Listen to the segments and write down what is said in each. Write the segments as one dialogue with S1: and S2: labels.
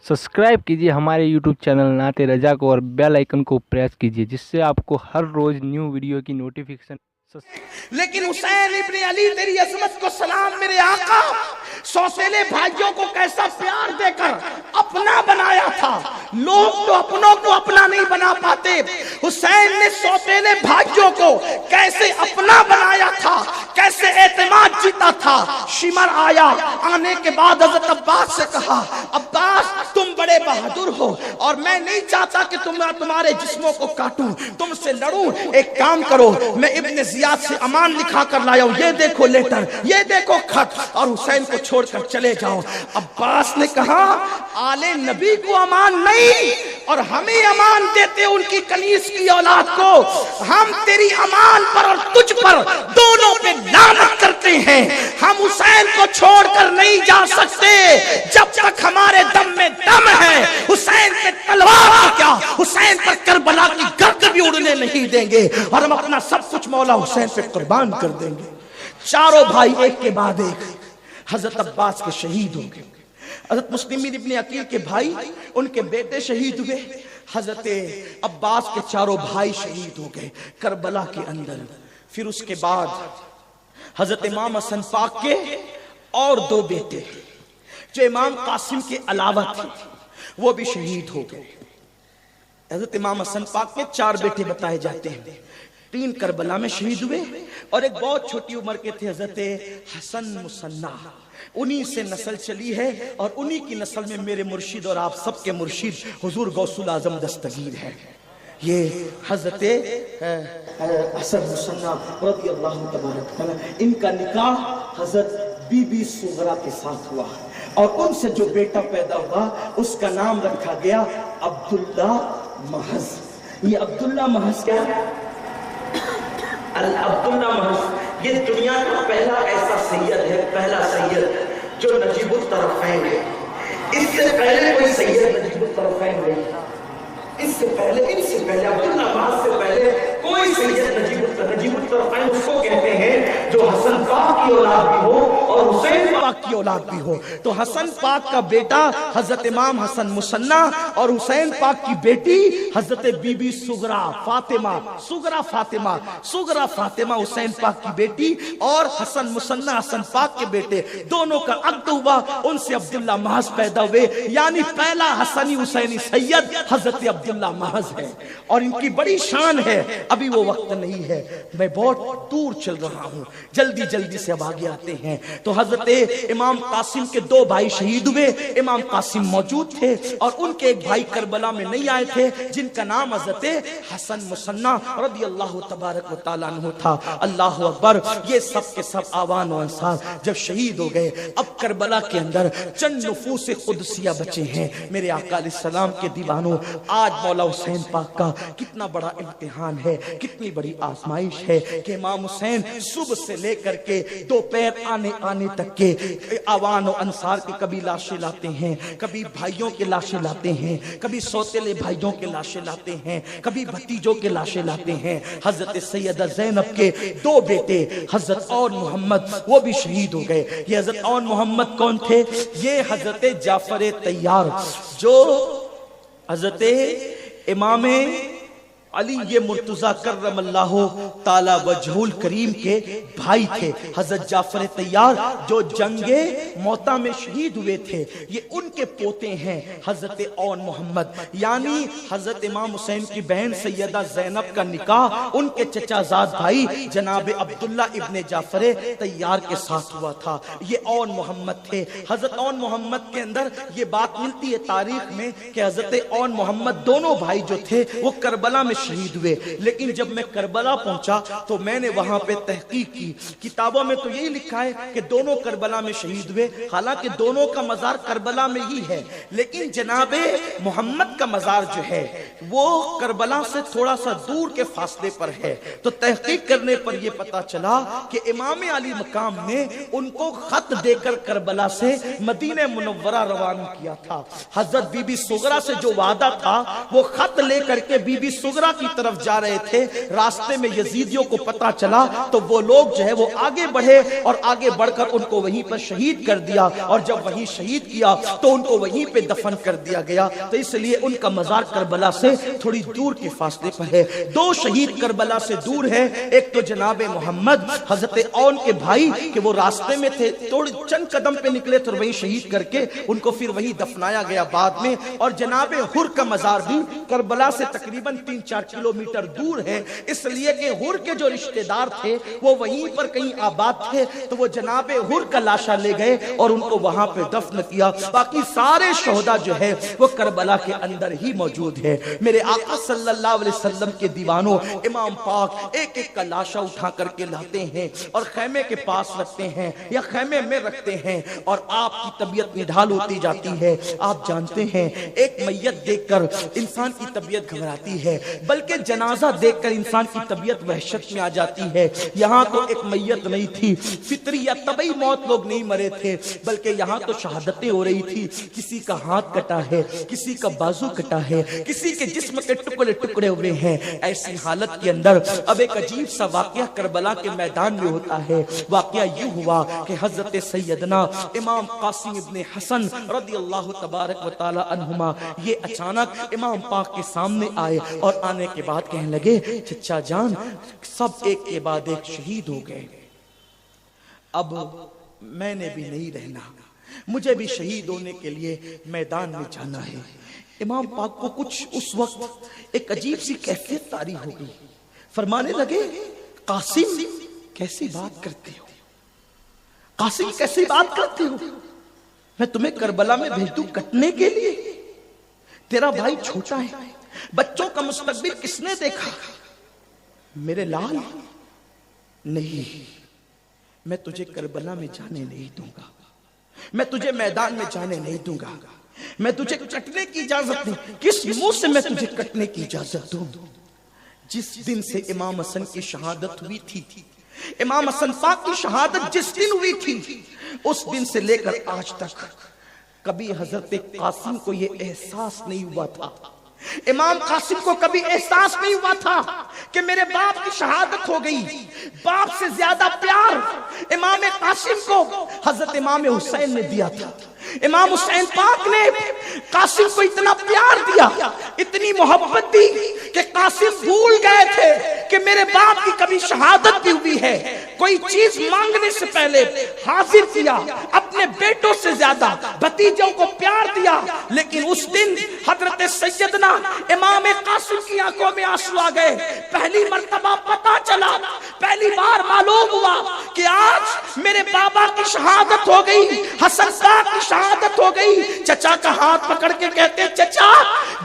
S1: Subscribe कीजिए हमारे YouTube channel नाते रजा को और बेल आइकन को प्रेस कीजिए जिससे आपको हर रोज न्यू वीडियो की नोटिफिकेशन।
S2: लेकिन हुसैन इब्ने अली तेरी अजमत को सलाम मेरे आका, सौतेले भाइयों को कैसा प्यार देकर अपना बनाया था। लोग तो अपनों को अपना नहीं बना पाते, हुसैन ने सौतेले भाइयों को कैसे अपना बनाया था, कैसे एतमाद जीता था। शिमर आया, आने के बाद हजरत अब्बास से कहा, अब्बास तुम बड़े बहादुर हो और मैं नहीं चाहता कि तुम्हारे जिस्मों को काटूं, तुमसे लड़ूं। एक काम करो, मैं इब्ने जियाद से अमान लिखा कर लाया हूं, ये देखो लेटर, ये देखो खत, और हुसैन को छोड़कर चले जाओ। अब्बास ने कहा, आले नबी को अमान नहीं और हमें अमान देते उनकी कनीज की औलाद को। हम तेरी अमान पर और तुझ पर दोनों पे लानत करते हैं। हम हुसैन को छोड़कर नहीं जा सकते जब तक हमारे दम में दम है। हुसैन पे तलवार क्या, हुसैन पर करबला की गर्द भी उड़ने नहीं देंगे और हम अपना सब कुछ मौला हुसैन पे कुर्बान कर देंगे। चारों भाई एक के बाद एक हजरत अब्बास के शहीद हो गए। हजरत मुस्लिम इब्ने अकील के भाई, उनके बेटे शहीद हुए। हजरत अब्बास के चारों भाई शहीद हो गए करबला के अंदर। फिर उसके बाद हजरत इमाम हसन पाक के और दो बेटे जो इमाम कासिम के अलावा थे वो भी शहीद हो गए। हजरत इमाम हसन पाक के चार बेटे बताए जाते हैं, तीन करबला में शहीद हुए और एक बहुत छोटी उम्र के थे हजरत हसन मुसन्ना। उन्हीं से नस्ल चली है और उन्हीं की नस्ल में मेरे मुर्शिद और आप सबके मुर्शिद हुजूर गौसुल आजम दस्तगीर है। ये हजरत हसन मुसन्ना रज़ियल्लाहु तबारक तआला, इनका निकाह हजरत बीबी सुगरा के साथ हुआ और उनसे जो बेटा पैदा हुआ उसका नाम रखा गया अब्दुल्ला महज। ये अब्दुल्ला महज क्या है? अब्दुल्ला महज ये दुनिया का पहला ऐसा सैयद है, पहला सैयद जो नजीबुल तरफ़ैन है। इससे पहले कोई सैयद नजीबुल तरफ़ैन नहीं था। इससे पहले, इनसे पहले, अब्दुल्ला महज से पहले कोई सैयद नजीबुल तरफ़ैन उसको कहते हैं जो हसन पाक की औलाद भी हो और हुसैन पाक की औलाद भी हो। तो हसन पाक का बेटा हजरत इमाम हसन मुसन्ना और हुसैन पाक की बेटी हजरत बीबी सुगरा फातिमा, सुगरा फातिमा हुसैन पाक की बेटी और हसन मुसन्ना हसन पाक के बेटे, दोनों का अक़्द हुआ। उनसे अब्दुल्ला महज पैदा हुए, यानी पहला हसनी हुसैनी सैयद हजरत अब्दुल्ला महज है और इनकी बड़ी शान है। अभी वो वक्त नहीं है, मैं बहुत दूर चल रहा हूं, जल्दी जल्दी से अब आगे आते हैं। तो हजरत इमाम कासिम के दो भाई शहीद हुए। इमाम कासिम मौजूद थे और उनके एक भाई करबला में नहीं आए थे जिनका नाम हजरत हसन मुसन्ना रज़ियल्लाहु तबारक व तआला अन्हु था। अल्लाहु अकबर। ये सब के सब आवान और अंसार जब शहीद हो गए, अब करबला के अंदर चंद नुफूस कुदसिया बचे हैं। मेरे आका अलैहिस्सलाम के दीवानों, आज मौला हुसैन पाक का कितना बड़ा इम्तिहान है, कितनी बड़ी आजमाइश है कि इमाम हुसैन सुबह से लेकर के दोपहर आने तक के आवान और अंसार के कभी लाशें लाते हैं, कभी भाइयों के लाशें लाते हैं, कभी सौतेले भाइयों के लाशें लाते हैं, कभी भतीजों के लाशें लाते हैं। हजरत सैयदा ज़ैनब के दो बेटे हजरत और मोहम्मद वो भी शहीद हो गए। ये हजरत और मोहम्मद कौन थे? ये हजरत जाफर तैयार जो हजरत इमाम अली ये मुर्तजा करमल्लाहु ताला वजहुल करीम के भाई थे। हजरत जाफर तैयार जो जंगे मौता में शहीद हुए थे, ये उनके पोते हैं हजरत औन मोहम्मद, यानी हजरत इमाम हुसैन की बहन सैयदा ज़ैनब का निकाह उनके चचाजाद भाई जनाब अब्दुल्ला इब्ने जाफर तैयार के साथ हुआ था। ये औन मोहम्मद थे। हजरत औन मोहम्मद के अंदर ये बात मिलती है तारीख में कि हजरत औन मोहम्मद दोनों भाई जो थे वो करबला में शहीद हुए। लेकिन जब मैं करबला पहुंचा तो मैंने वहां पे तहकीक की, किताबों में तो यही लिखा है कि दोनों करबला में शहीद हुए, हालांकि दोनों का मजार करबला में ही है, लेकिन जनाबे मोहम्मद का मजार जो है वो करबला से थोड़ा सा दूर के फासले पर है। तो तहकीक करने पर यह पता चला कि इमाम अली मकाम ने उनको खत देकर करबला से मदीने मुनव्वरा रवाना किया था। हजरत बीबी सुगरा से जो वादा था वो खत लेकर के बीबी सुगरा بصرہ کی طرف جا رہے تھے، راستے میں یزیدیوں کو پتا چلا تو وہ لوگ جو ہے وہ آگے بڑھے اور آگے بڑھ کر ان کو وہیں پر شہید کر دیا، اور جب وہیں شہید کیا تو ان کو وہیں پہ دفن کر دیا گیا۔ تو اس لیے ان کا مزار کربلا سے تھوڑی دور کے فاصلے پر ہے۔ دو شہید کربلا سے دور ہے، ایک تو جناب محمد حضرت اون کے بھائی کہ وہ راستے میں تھے، تھوڑے چند قدم پہ نکلے تو وہیں شہید کر کے ان کو پھر وہیں دفنایا گیا بعد میں، اور جناب حر کا مزار بھی کربلا سے تقریباً 3-4 کلومیٹر دور ہے، اس لیے کہ حر کے جو رشتہ دار تھے وہ وہیں پر کہیں آباد تھے، تو وہ جناب حر کا لاشا لے گئے اور ان کو وہاں پہ دفن کیا۔ باقی سارے شہداء جو ہے وہ کربلا کے اندر ہی موجود ہے۔ میرے آقا صلی اللہ علیہ وسلم کے دیوانوں، امام پاک ایک ایک کا لاشا اٹھا کر کے لاتے ہیں اور خیمے کے پاس رکھتے ہیں یا خیمے میں رکھتے ہیں، اور آپ کی طبیعت نڈھال ہوتی جاتی ہے۔ آپ جانتے ہیں ایک میت دیکھ کر انسان کی طبیعت گھبراتی ہے، بلکہ جنازہ دیکھ کر انسان کی طبیعت وحشت میں آ جاتی ہے۔ یہاں تو ایک میت نہیں تھی، فطری یا طبعی موت لوگ نہیں مرے تھے، بلکہ یہاں تو شہادتیں ہو رہی تھی، کسی کا ہاتھ کٹا ہے، کسی کا بازو کٹا ہے، کسی کے جسم کے ٹکڑے ٹکڑے ہوئے ہیں۔ ایسی حالت کے اندر اب ایک عجیب سا واقعہ کربلا کے میدان میں ہوتا ہے۔ واقعہ یوں ہوا کہ حضرت سیدنا امام قاسم ابن حسن رضی اللہ تبارک و تعالی عنہما یہ اچانک امام پاک کے سامنے آئے، اور آنے کے بعد کہنے لگے چچا جان سب ایک کے بعد ایک شہید ہو گئے، اب میں نے بھی نہیں رہنا، مجھے بھی شہید ہونے کے لیے میدان میں جانا ہے۔ امام پاک کو کچھ اس وقت ایک عجیب سی کیفیت طاری ہو گئی، فرمانے لگے قاسم کیسی بات کرتے ہو، قاسم کیسی بات کرتے ہو، میں تمہیں کربلا میں بھیج دوں کٹنے کے لیے، تیرا بھائی چھوٹا ہے، بچوں کا مستقبل کس نے دیکھا، میرے لال نہیں، میں تجھے کربلا میں جانے نہیں دوں گا، میں تجھے میدان میں جانے نہیں دوں گا، میں تجھے کٹنے کی اجازت نہیں، کس منہ سے میں تجھے کٹنے کی اجازت دوں؟ جس دن سے امام حسن کی شہادت ہوئی تھی، امام حسن پاک کی شہادت جس دن ہوئی تھی، اس دن سے لے کر آج تک کبھی حضرت قاسم کو یہ احساس نہیں ہوا تھا، امام قاسم کو کبھی احساس نہیں ہوا تھا کہ میرے باپ کی شہادت ہو گئی۔ باپ سے زیادہ پیار امام قاسم کو حضرت امام حسین نے دیا تھا۔ امام حسین پاک نے قاسم کو اتنا پیار دیا، اتنی محبت دی کہ قاسم بھول گئے تھے کہ میرے باپ کی کبھی شہادت بھی ہوئی ہے۔ کوئی چیز مانگنے سے پہلے حاضر کیا، اپنے بیٹوں سے زیادہ بھتیجوں کو پیار دیا، لیکن اس دن حضرت سیدنا امام قاسم کی آنکھوں میں آنسو آ گئے۔ پہلی مرتبہ پتا چلا، پہلی بار معلوم ہوا کہ آج میرے بابا کی شہادت ہو گئی، حسن پاک کی شہادت ہو گئی۔ چچا کا ہاتھ پکڑ کے کہتے چچا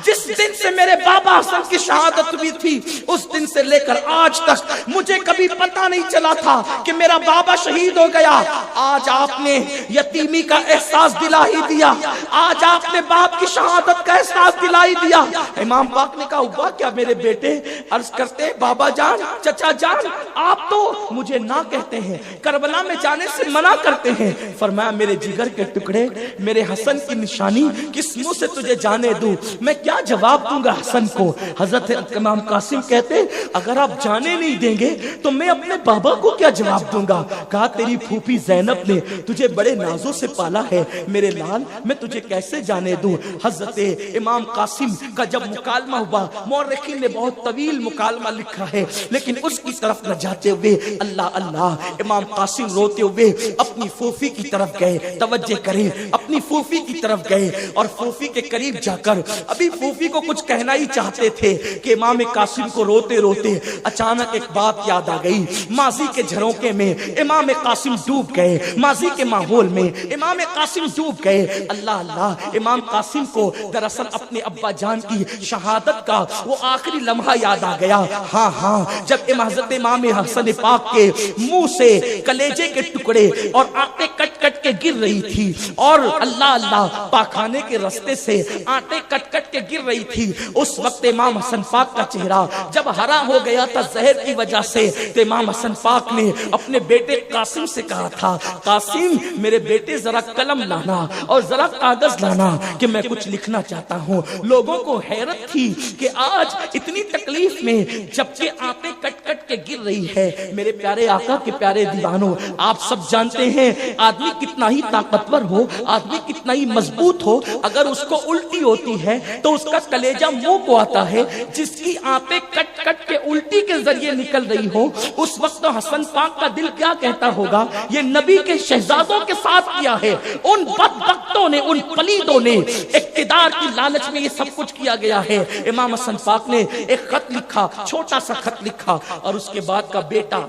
S2: جس دن سے میرے بابا حسن کی شہادت ہوئی تھی، اس دن سے لے کر آج تک مجھے کبھی پتا نہیں چلا تھا کہ میرا بابا شہید ہو گیا۔ آج آپ نے یتیمی کا احساس دلا ہی دیا، آج آپ نے باپ کی شہادت کا احساس دلا ہی دیا۔ امام پاک نے کہا ہوا کیا میرے بیٹے؟ عرض کرتے بابا جان، چچا جان، آپ تو مجھے نہ کہتے ہیں، کربلا میں جانے سے منع کرتے ہیں۔ فرمایا میرے جگر کے ٹکڑے، میرے حسن کی نشانی کس منہ سے تجھے جانے دوں؟ میں کیا جواب دوں گا حسن کو؟ حضرت امام قاسم کہتے اگر آپ جانے نہیں دیں گے تو میں اپنے بابا کو کیا جواب دوں گا؟ کہا تیری پھوپھی زینب نے تجھے بڑے نازوں سے پالا ہے میرے لال، میں تجھے کیسے جانے دوں؟ حضرت امام قاسم کا جب مکالمہ ہوا، مورخین نے بہت طویل مکالمہ لکھا ہے، لیکن اس کی طرف نہ جاتے ہوئے اللہ اللہ امام قاسم روتے ہوئے اپنی پھوپھی کی طرف گئے۔ توجہ کریں، اپنی پھوپھی کی طرف گئے اور پھوپھی کے قریب جا کر ابھی پھوپھی کو کچھ کہنا ہی چاہتے تھے کہ امام قاسم کو روتے روتے اچانک ایک بات یاد آ گئی۔ ماضی کے جھروکے میں امام قاسم ڈوب گئے، ماضی کے ماحول میں امام قاسم ڈوب گئے۔ اللہ اللہ امام قاسم کو دراصل اپنے ابا جان کی شہادت کا وہ آخری لمحہ یاد آ گیا۔ ہاں ہاں، جب حضرت امام حسن پاک کے منہ سے کلیجے کے ٹکڑے اور آنکھیں کٹ کٹ کے گر رہی تھی اور اللہ اللہ پاخانے کے رستے سے آٹے کٹ کٹ کے گر رہی تھی، اس وقت امام حسن پاک کا چہرہ جب ہرا ہو گیا تھا زہر کی وجہ سے، تو امام حسن پاک نے اپنے بیٹے قاسم سے کہا تھا، قاسم میرے بیٹے ذرا قلم لانا اور ذرا کاغذ لانا کہ میں کچھ لکھنا چاہتا ہوں۔ لوگوں کو حیرت تھی کہ آج اتنی تکلیف میں جبکہ آٹے کٹ کٹ کے گر رہی ہے۔ میرے پیارے آقا کے پیارے دیوانوں، آپ سب جانتے ہیں آدمی کتنا ہی طاقتور ہو، آدمی کتنا ہی مضبوط ہو، اگر اس کو الٹی ہوتی ہے تو اس کا کلیجہ منہ کو آتا ہے۔ جس کی آنتیں کٹ کٹ کے الٹی کے ذریعے نکل رہی ہو، اس وقت تو حسن پاک کا دل کیا کہتا ہوگا، یہ نبی کے شہزادوں کے ساتھ کیا ہے، ان بدبختوں نے، ان پلیدوں نے، اقتدار کی لالچ میں یہ سب کچھ کیا گیا ہے۔ امام حسن پاک نے ایک خط لکھا، چھوٹا سا خط لکھا، اور اس کے بعد کا بیٹا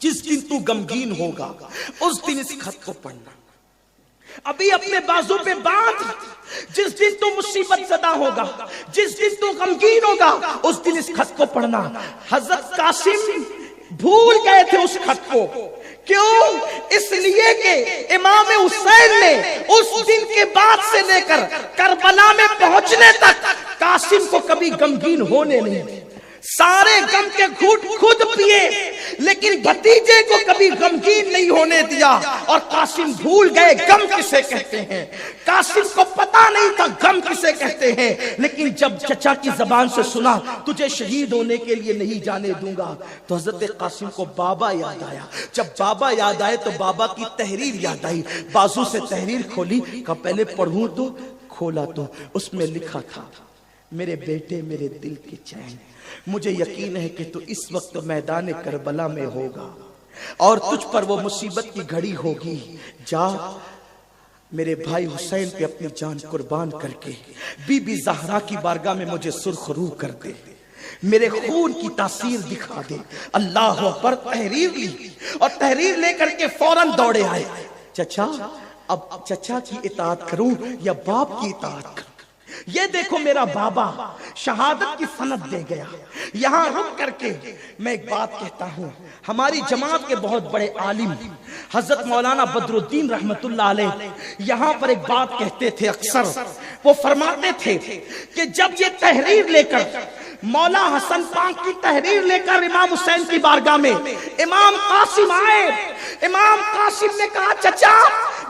S2: جس دن تو غمگین ہوگا اس دن اس خط کو پڑھنا، ابھی اپنے بازو پہ باندھ، جس دن تو مصیبت زدہ ہوگا، جس دن تو غمگین ہوگا اس دن اس خط کو پڑھنا۔ حضرت قاسم بھول گئے تھے اس خط کو، کیوں؟ اس لیے کہ امام حسین نے اس دن کے بعد سے لے کر کربلا میں پہنچنے تک قاسم کو کبھی غمگین ہونے نہیں دیا، سارے غم کے گھوٹ خود پیے لیکن بھتیجے کو کبھی غمگین نہیں ہونے دیا۔ اور قاسم بھول گئے غم کسے کہتے ہیں، قاسم کو پتا نہیں تھا غم کسے کہتے ہیں، لیکن جب چچا کی زبان سے سنا تجھے شہید ہونے کے لیے نہیں جانے دوں گا، تو حضرت قاسم کو بابا یاد آیا۔ جب بابا یاد آئے تو بابا کی تحریر یاد آئی، بازو سے تحریر کھولی، کہا پہلے پڑھوں تو، کھولا تو اس میں لکھا تھا، میرے بیٹے میرے دل کی چین، مجھے یقین ہے کہ تو اس وقت میدان کربلا میں ہوگا اور تجھ پر وہ مصیبت کی گھڑی ہوگی، جا میرے بھائی حسین پہ اپنی جان قربان کر کے بی بی زہرا کی بارگاہ میں مجھے سرخ روح کر دے، میرے خون کی تاثیر دکھا دے۔ اللہ اکبر، تحریر لی اور تحریر لے کر کے فوراً دوڑے آئے، چچا اب چچا کی اطاعت کروں یا باپ کی اطاعت کروں؟ یہ دیکھو میرا بابا شہادت کی سند دے گیا۔ یہاں رک کر کے میں ایک بات کہتا ہوں، ہماری جماعت کے بہت بڑے عالم حضرت مولانا بدر الدین رحمت اللہ علیہ یہاں پر ایک بات کہتے تھے اکثر، وہ فرماتے تھے کہ جب یہ تحریر لے کر مولا حسن پاک کی تحریر لے کر امام حسین کی بارگاہ میں امام قاسم آئے، امام قاسم نے کہا چچا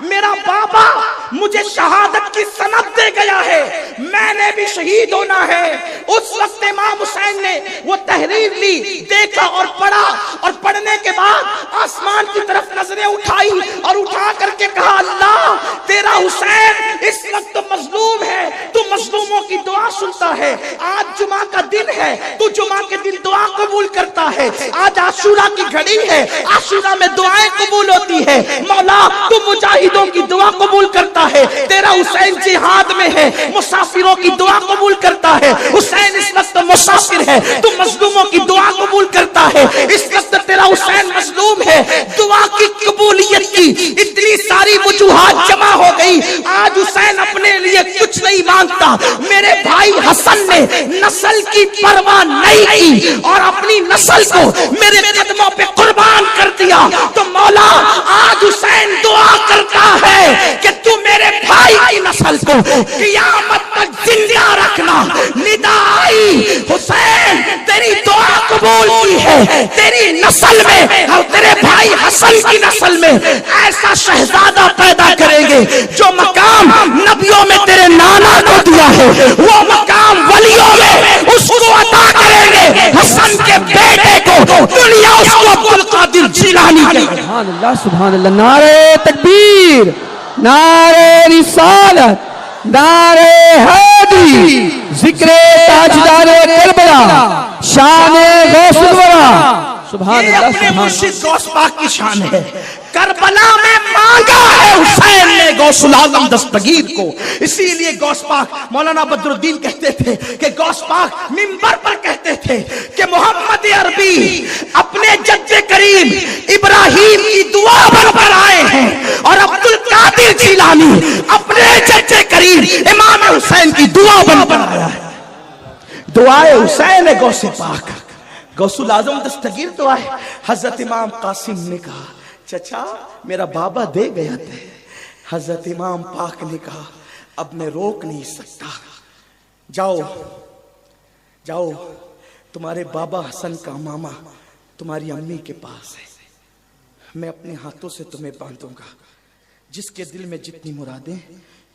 S2: میرا بابا مجھے شہادت کی سند دے گیا ہے، میں نے بھی شہید ہونا ہے۔ اس وقت امام حسین نے وہ تحریر لی، دیکھا اور پڑھا، اور پڑھنے کے بعد آسمان کی طرف نظریں اٹھائی اور اٹھا کر کے کہا اللہ تیرا حسین اس وقت مظلوم ہے، تو مظلوموں کی دعا سنتا ہے، آج جمعہ کا دن ہے تو جمعہ کے دن دعا قبول کرتا ہے، آج عاشورہ کی گھڑی ہے، عاشورہ میں دعائیں قبول ہوتی ہے، مولا تو مجاہدوں کی دعا قبول کرتا ہے، تیرا حسین جہاد میں ہے، مسافروں کی دعا قبول کرتا ہے، حسین اس وقت مسافر ہے تو مظلوموں کی دعا قبول کرتا ہے، اس وقت تیرا حسین مظلوم ہے، دعا کی قبولیت کی اتنی ساری وجوہات جمع ہو گئی۔ آج حسین اپنے لیے کچھ نہیں مانگتا، میرے بھائی حسن نے نسل کی پرواہ نہیں کی اور اپنی نسل کو میرے قدموں پہ قربان کر دیا، تو مولا آج حسین دعا کرتا ہے کہ تو میرے بھائی کی نسل کو قیامت تک زندہ رکھنا۔ ندائی حسین تیری دعا قبول کی ہے، تیری نسل میں اور تیرے بھائی حسن کی نسل میں ایسا شہزادہ پیدا کریں گے جو مقام نبیوں میں تیرے نانا کو دیا ہے، وہ مقام ولیوں میں اس کو عطا کریں گے۔ حسن کے بیٹے کو دنیا اس کو عبد القادر جیلانی کہے گی۔
S3: سبحان اللہ سبحان اللہ، نعرہ تکبیر، نعرہ رسالت، نعرہ حیدری، ذکر تاجدار کربلا، شان غوث الورا۔ سبحان
S2: یہ
S3: اللہ
S2: اپنے
S3: سبحان
S2: مرشد غوث پاک کی شان ہے، کربلا میں مانگا ہے حسین نے غوث العظم دستگیر کو۔ اسی لیے غوث پاک مولانا بدر الدین کہتے تھے کہ غوث پاک منبر پر کہتے تھے کہ محمد عربی اپنے جد کریم ابراہیم کی دعا بن کر آئے ہیں، اور عبد القادر جیلانی اپنے جد کریم امام حسین کی دعا بن کر آیا ہے۔ دعائے حسین ہے غوث پاک، غوث العظم دستگیر دعا ہے۔ حضرت امام قاسم نے کہا चचा मेरा बाबा दे गया थे। हजरत इमाम पाक ने कहा अब मैं रोक नहीं सकता, जाओ जाओ, तुम्हारे बाबा हसन का मामा तुम्हारी अम्मी के पास है, मैं अपने हाथों से तुम्हें बांधूंगा। जिसके दिल में जितनी मुरादें,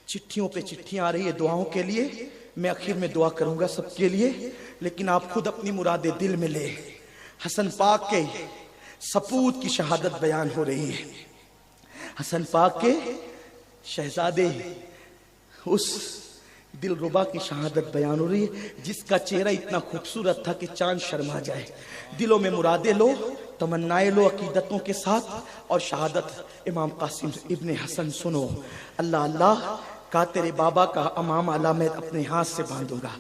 S2: चिट्ठियों पे चिट्ठियां आ रही है दुआओं के लिए, मैं आखिर में दुआ करूंगा सबके लिए, लेकिन आप खुद अपनी मुरादें दिल में ले। हसन पाक के सपूत की शहादत बयान हो रही है। हसन पाक के शहजादे उस दिलरुबा की शहादत बयान हो रही है, जिसका चेहरा इतना खूबसूरत था कि चांद शर्मा जाए। दिलों में मुरादे लो, तमन्नाएं लो अकीदतों के साथ, और शहादत इमाम कासिम इब्ने हसन सुनो। अल्लाह अल्लाह का तेरे बाबा का अमामा अल्लाह मैं अपने हाथ से बांधूंगा।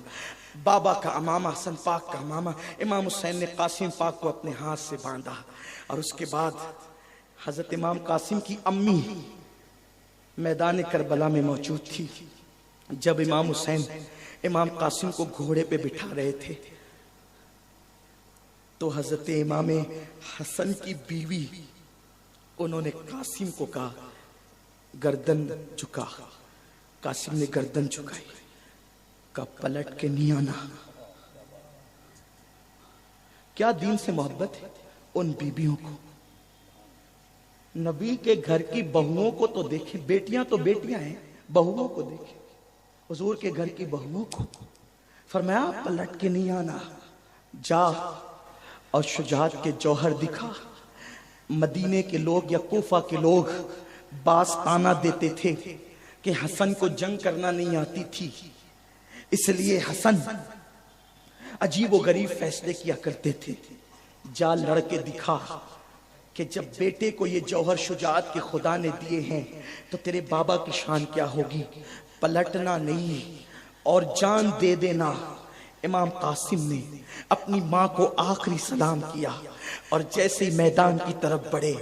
S2: बाबा का अमामा, हसन पाक का अमामा इमाम हुसैन ने कासिम पाक को अपने हाथ से बांधा। और उसके बाद हजरत इमाम कासिम की अम्मी मैदान करबला में मौजूद थी। जब इमाम हुसैन इमाम कासिम को घोड़े पे बिठा रहे थे, तो हजरत इमाम हसन की बीवी उन्होंने कासिम को कहा गर्दन झुका। कासिम ने गर्दन झुकाई, का पलट के नहीं आना। क्या दीन से मोहब्बत है उन बीबियों को। नबी के घर की बहुओं को तो देखे, बेटियां तो बेटियां हैं, बहुओं को देखे। हुजूर के घर की बहुओं को फरमाया पलट के नहीं आना, जा और शुजात के जौहर दिखा। मदीने के लोग या कोफा के लोग बास ताना देते थे कि हसन को जंग करना नहीं आती थी, इसलिए हसन अजीब व गरीब फैसले किया करते थे। जा लड़के दिखा कि जब बेटे को ये जौहर शुजात के खुदा ने दिए हैं तो तेरे बाबा की शान क्या होगी। पलटना नहीं और जान दे देना। इमाम कासिम ने अपनी माँ को आखिरी सलाम किया और जैसे ही मैदान की तरफ बढ़े,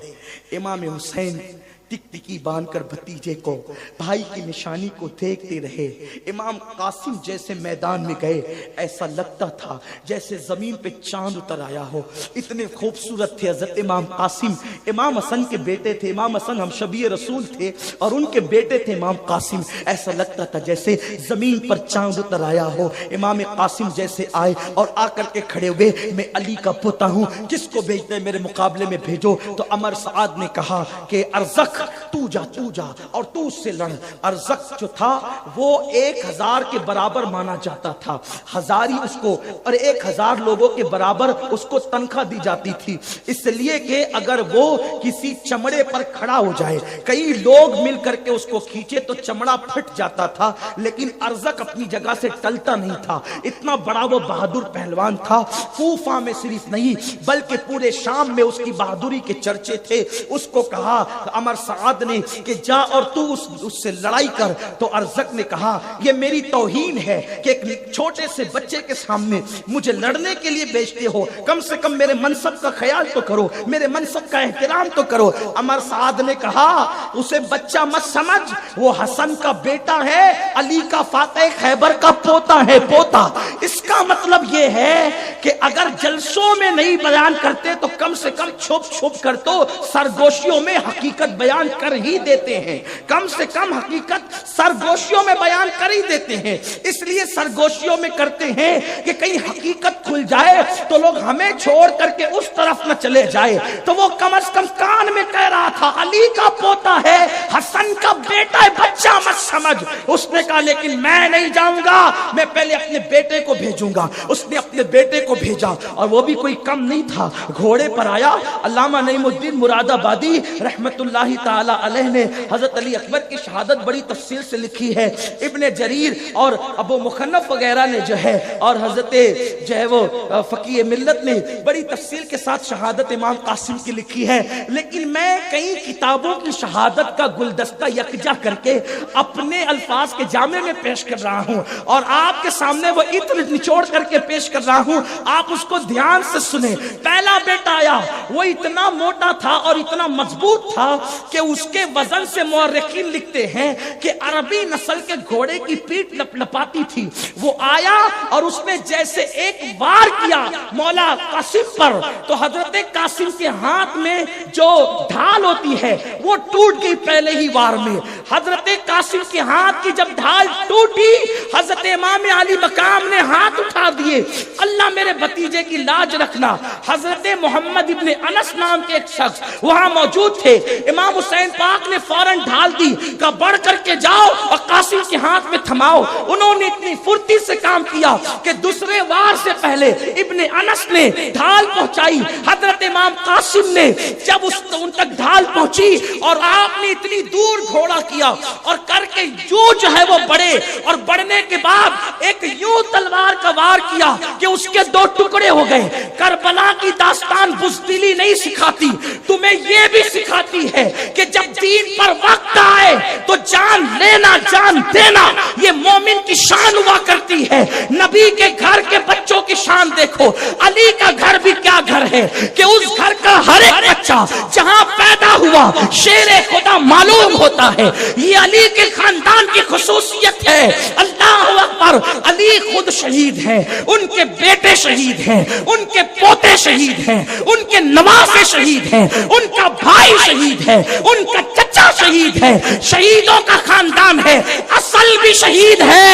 S2: इमाम हुसैन टिकटिकी बांधकर भतीजे को, भाई की निशानी को देखते रहे। इमाम कासिम जैसे मैदान में गए, ऐसा लगता था जैसे जमीन पे चांद उतर आया हो। इतने खूबसूरत थे हजरत इमाम कासिम। इमाम हसन के बेटे थे, इमाम हसन हम शबीए रसूल थे और उनके बेटे थे इमाम कासिम। ऐसा लगता था जैसे जमीन पर चांद उतर आया हो। इमाम कासिम जैसे आए और आकर के खड़े हुए, मैं अली का पोता हूँ, किसको भेजते मेरे मुकाबले में भेजो। तो अमर साद ने कहा कि अरज़क तू जा और तू उससे लड़। अरज़क जो था वो 1000 के बराबर माना जाता था, हजारी उसको, और 1000 लोगों के बराबर उसको तनख्वाह दी जाती थी। इसलिए कि अगर वो किसी चमड़े पर खड़ा हो जाए, कई लोग मिल करके उसको खींचे तो चमड़ा फट जाता था, लेकिन अरज़क अपनी जगह से टलता नहीं था। इतना बड़ा वो बहादुर पहलवान था। कूफा में सिर्फ नहीं बल्कि पूरे शाम में उसकी बहादुरी के चर्चे थे। उसको कहा अमर साद ने कि जा और तू उससे लड़ाई कर। तो अरज़क ने कहा ये मेरी तौहीन है कि एक छोटे से बच्चे के सामने मुझे लड़ने के लिए भेजते हो, कम से कम मेरे मनसब का ख्याल तो करो, मेरे मनसब का एहतराम तो करो। अमर साद ने कहा उसे बच्चा मत समझ, वो हसन का बेटा है, अली का फातेह खैबर का पोता है, पोता। इसका मतलब ये है कि अगर जलसों में नहीं बयान करते तो कम से कम छुप छुप कर तो सरगोशियों में हकीकत बयान कर ही देते हैं। कम से कम हकीकत सरगोशियों में बयान कर ही देते हैं। इसलिए सरगोशियों में करते हैं कि कहीं हकीकत खुल जाए तो लोग हमें छोड़ करके उस तरफ न चले जाए। तो वो कम से कम कान में कह रहा था अली का पोता है, हसन का बेटा है, बच्चा मत समझ। उसने कहा लेकिन मैं नहीं जाऊंगा, मैं पहले अपने बेटे को भेजूंगा। उसने अपने बेटे को भेजा और वो भी कोई कम नहीं था, घोड़े पर आया। अल्लामा नईमुद्दीन मुरादाबादी रहमतुल्लाहि ताला अलैह ने हजरत अली अकबर की शहादत बड़ी तफसील से लिखी है। इब्ने जरीर और अबू मुखन्नफ वगैरह ने जो है, और हजरत जो है वो फकीह मिल्लत ने बड़ी तफसील के साथ शहादत इमाम कासिम की लिखी है। लेकिन मैं कई किताबों की शहादत का गुलदस्ता यकजा करके अपने अल्फाज के जामे में पेश कर रहा हूँ और आपके सामने वो इत्र निचोड़ करके पेश कर रहा हूँ। आप उसको ध्यान से सुने। पहला बेटा आया, वो इतना मोटा था और इतना मजबूत था کہ उसके वजन से मुअर्रिखीन लिखते हैं कि अरबी नस्ल के घोड़े की पीठ लपलपाती थी। वो आया और उसने जैसे एक वार किया मौला कासिम पर, तो हजरत कासिम के हाथ में जो ढाल होती है वो टूट गई पहले ही वार में। हजरत कासिम के हाथ की जब ढाल टूटी, हजरत इमाम अली मकाम ने हाथ उठा दिए, अल्लाह मेरे भतीजे की लाज रखना। हजरत मोहम्मद इब्ने अनस नाम के एक शख्स वहां मौजूद थे। इमाम हुसैन पाक ने फौरन ढाल दी, का बढ़ करके जाओ और कासिम के हाथ में थमाओ। उन्होंने इतनी फुर्ती से काम किया कि दूसरे वार से पहले इब्ने अनस ने ढाल पहुंचाई। हजरत इमाम कासिम ने जब उन तक ढाल पहुंची और आपने इतनी दूर घोड़ा किया और करके यूं जो है वो बढ़े, और बढ़ने के बाद एक यूं तलवार का वार किया कि उसके दो टुकड़े हो गए। करबला की दास्तान बुज़दिली नहीं सिखाती, तुम्हें यह भी सिखाती है कि जब दीन पर वक्त आए तो जान लेना जान देना ये मोमिन की शान हुआ करती है। नबी के घर के बच्चों की शान देखो, अली का घर भी क्या घर है कि उस घर का हर एक बच्चा जहां पैदा हुआ शेरे खुदा मालूम होता है। ये अली के खानदान की खुसूसियत है। अल्लाह अकबर, अली खुद शहीद हैं, उनके बेटे शहीद हैं, उनके पोते शहीद हैं, उनके नवासे शहीद हैं, उनका भाई शहीद है, उनका चचा शहीद है। शहीदों का खानदान है, असल भी शहीद है,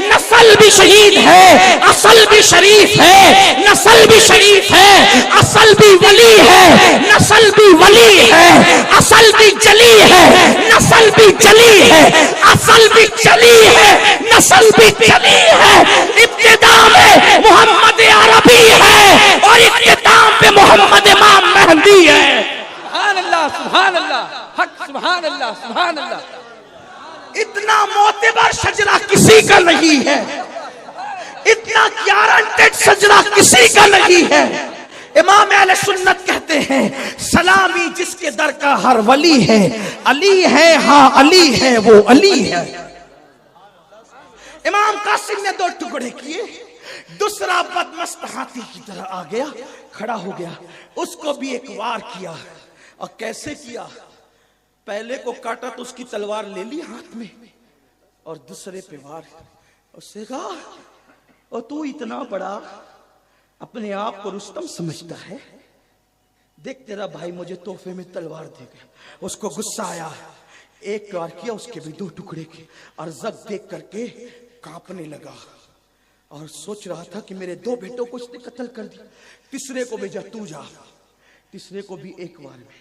S2: नस्ल भी शहीद है, असल भी शरीफ है, नस्ल भी शरीफ है, असल भी वली है, नस्ल भी वली है, असल भी जली है, नस्ल भी जली है, असल भी चली है, नस्ल भी चली है। इब्तिदा में मोहम्मद अरबी है और इख्तिताम पे मोहम्मद इमाम मेहंदी है।
S3: सुभान अल्लाह, सुभान अल्लाह, हक सुभान अल्लाह, सुभान अल्लाह।
S2: इतना मोतबर सजरा किसी का नहीं है, इतना गारंटेड सजरा किसी का नहीं है। इमाम अहले सुन्नत कहते हैं सलामी जिसके दर का हर वली है, अली है हाँ अली है वो अली है। इमाम कासिम ने दो टुकड़े किए, दूसरा बदमस्त हाथी की तरह आ गया, खड़ा हो गया, उसको भी एक वार किया। और कैसे किया? पहले को काटा तो उसकी तलवार ले ली हाथ में और दूसरे पे वार। उससे कहा और तू इतना बड़ा अपने आप को रुस्तम समझता है, देख तेरा भाई मुझे तोहफे में तलवार दे गया। उसको गुस्सा आया, एक वार किया, उसके भी दो टुकड़े किए और जग देख करके कांपने लगा और सोच रहा था कि मेरे दो बेटों को इसने कत्ल कर दिया। तीसरे को भेजा, तू जा। तीसरे को भी एक वार में।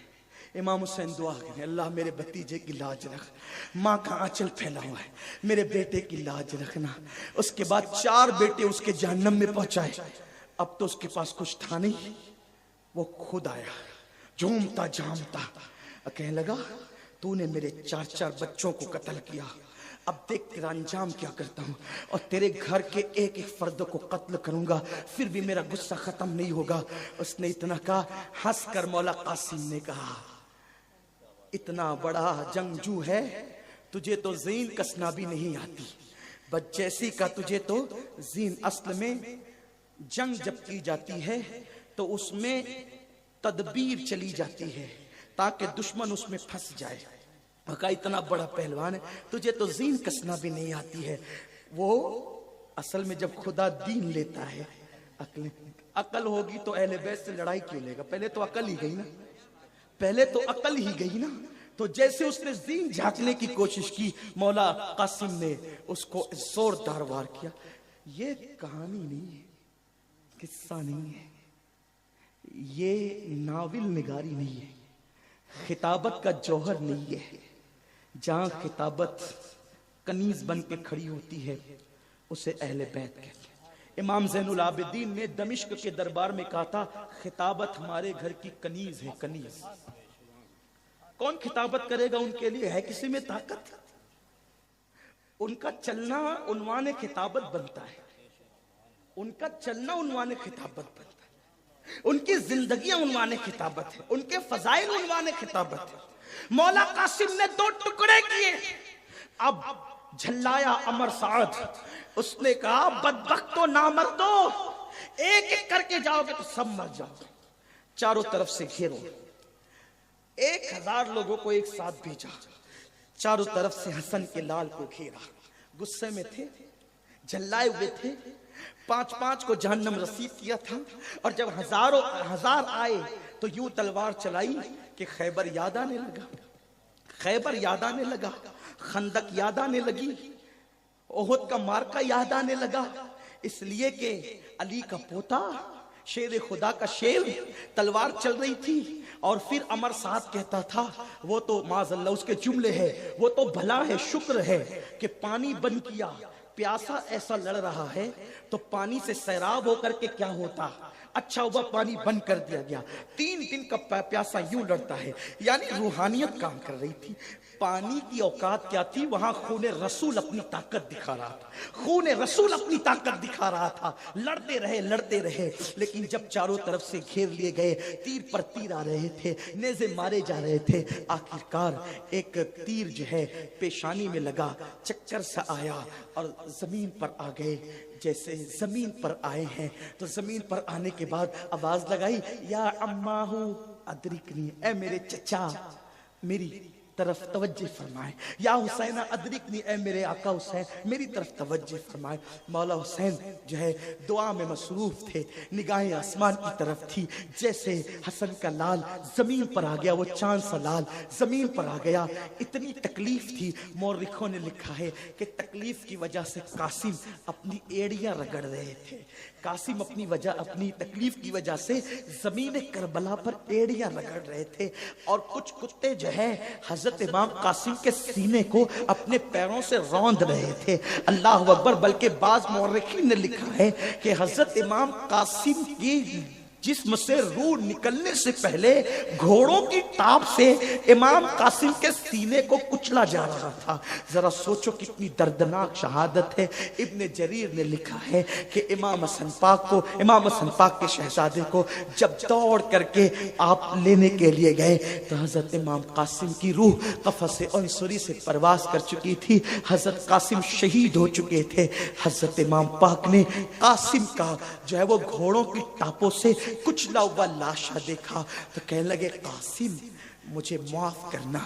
S2: इमाम हुसैन दुआ करें, अल्लाह मेरे भतीजे की लाज रख, माँ का आंचल फैला हुआ है, मेरे बेटे की लाज रखना। उसके बाद 4 बेटे उसके जहन्नम में पहुंचाए। अब तो उसके पास कुछ था नहीं, वो खुद आया झूमता झामता, कहने लगा तूने मेरे 4 बच्चों को कत्ल किया, अब देख तेरा अंजाम क्या करता हूं, और तेरे घर के एक एक फर्द को कत्ल करूंगा, फिर भी मेरा गुस्सा खत्म नहीं होगा। उसने इतना कहा, हंस कर मौला कासिम ने कहा इतना बड़ा जंगजू है, तुझे तो जीन कसना भी नहीं आती, बस जैसी का तुझे तो जीन। असल में जंग जब की जाती है तो उसमें तदबीर चली जाती है ताकि दुश्मन उसमें फंस जाए। का इतना बड़ा पहलवान है, तुझे तो जीन कसना भी नहीं आती है। वो असल में जब खुदा दीन लेता है, अकल होगी तो अहले बैत से लड़ाई क्यों लेगा? पहले तो अकल ही गई ना, पहले तो अकल ही गई ना। तो जैसे उसने जीन झांकने की कोशिश की, मौला कासिम ने उसको जोरदार वार किया। ये कहानी नहीं है, किस्सा नहीं है, ये नाविल निगारी नहीं है, खिताबत का जौहर नहीं है। जहां खिताबत कनीज बन के खड़ी होती है उसे अहले बैत कहते हैं। इमाम ज़ैनुल आबिदीन ने दमिश्क के दरबार में कहा था, खिताबत हमारे घर की कनीज है, कनीज। कौन खिताबत करेगा उनके लिए? है किसी में ताकत? उनका चलना उन्वाने खिताबत बनता है, उनका चलना उन्वाने खिताबत बनता है, उनकी जिंदगियां उन्वाने खिताबत है, उनके फजाइल उन्वाने खिताबत है। मौला कासिम ने 2 टुकड़े किए, अब झल्लाया अमर साद। उसने कहा बदबख्तो नामर्दो, एक एक करके जाओगे तो सब मर जाओगे, चारों तरफ से घेरो। 1000 लोगों کو ایک ساتھ بھیجا، چاروں طرف سے حسن کے لال کو گھیرا، غصے میں تھے، جلائے ہوئے تھے، 5 کو جہنم رسید کیا تھا، اور جب ہزار آئے تو یوں تلوار چلائی کہ خیبر یاد آنے لگا، خیبر یاد آنے لگا، خندق یاد آنے لگی، احد کا مارکا یاد آنے لگا، اس لیے کہ علی کا پوتا شیر خدا کا شیر، تلوار چل رہی تھی، اور پھر عمر سعد کہتا تھا وہ تو معاذ اللہ اس کے جملے ہے، وہ تو بھلا ہے، شکر ہے کہ پانی بند کیا، پیاسا ایسا لڑ رہا ہے تو پانی سے سیراب ہو کر کے کیا ہوتا، اچھا ہوا پانی بند کر دیا گیا، 3 دن کا پیاسا یوں لڑتا ہے، یعنی روحانیت کام کر رہی تھی۔ پانی کی اوقات کیا تھی؟ وہاں خون رسول اپنی طاقت دکھا رہا تھا، خون رسول اپنی طاقت دکھا رہا تھا، لڑتے رہے، لیکن جب چاروں طرف سے گھیر لیے گئے، تیر پر تیر آ رہے تھے، نیزے مارے جا رہے تھے، آخرکار ایک تیر جو ہے پیشانی میں لگا، چکر سا آیا اور زمین پر آ گئے۔ جیسے زمین پر آئے ہیں تو زمین پر آنے کے بعد آواز لگائی، یا اماہ ادرکنی، اے میرے چچا میری طرف توجہ فرمائے، یا حسین ادرکنی، اے میرے آقا حسین میری طرف توجہ فرمائے۔ مولا حسین جو ہے دعا میں مصروف تھے، نگاہیں آسمان کی طرف تھی، جیسے حسن کا لال زمین پر آ گیا، وہ چاند سا لال زمین پر آ گیا، اتنی تکلیف تھی، مورخوں نے لکھا ہے کہ تکلیف کی وجہ سے قاسم اپنی ایڑیاں رگڑ رہے تھے، قاسم اپنی تکلیف کی وجہ سے زمین کربلا پر ایڑیاں رگڑ رہے تھے، اور کچھ کتے جو ہے حضرت امام قاسم کے سینے کو اپنے پیروں سے روند رہے تھے۔ اللہ اکبر! بلکہ بعض مورخین نے لکھا ہے کہ حضرت امام قاسم کی جسم سے روح نکلنے سے پہلے گھوڑوں کی ٹاپ سے امام قاسم کے سینے کو کچلا جا رہا تھا۔ ذرا سوچو کتنی دردناک شہادت ہے۔ ابن جریر نے لکھا ہے کہ امام حسن پاک کے شہزادے کو جب دوڑ کر کے آپ لینے کے لیے گئے تو حضرت امام قاسم کی روح قفس عنصری سے پرواز کر چکی تھی، حضرت قاسم شہید ہو چکے تھے۔ حضرت امام پاک نے قاسم کا جو ہے وہ گھوڑوں کی ٹاپوں سے کچلا ہوا لاشا دیکھا تو کہنے لگے، قاسم مجھے معاف کرنا،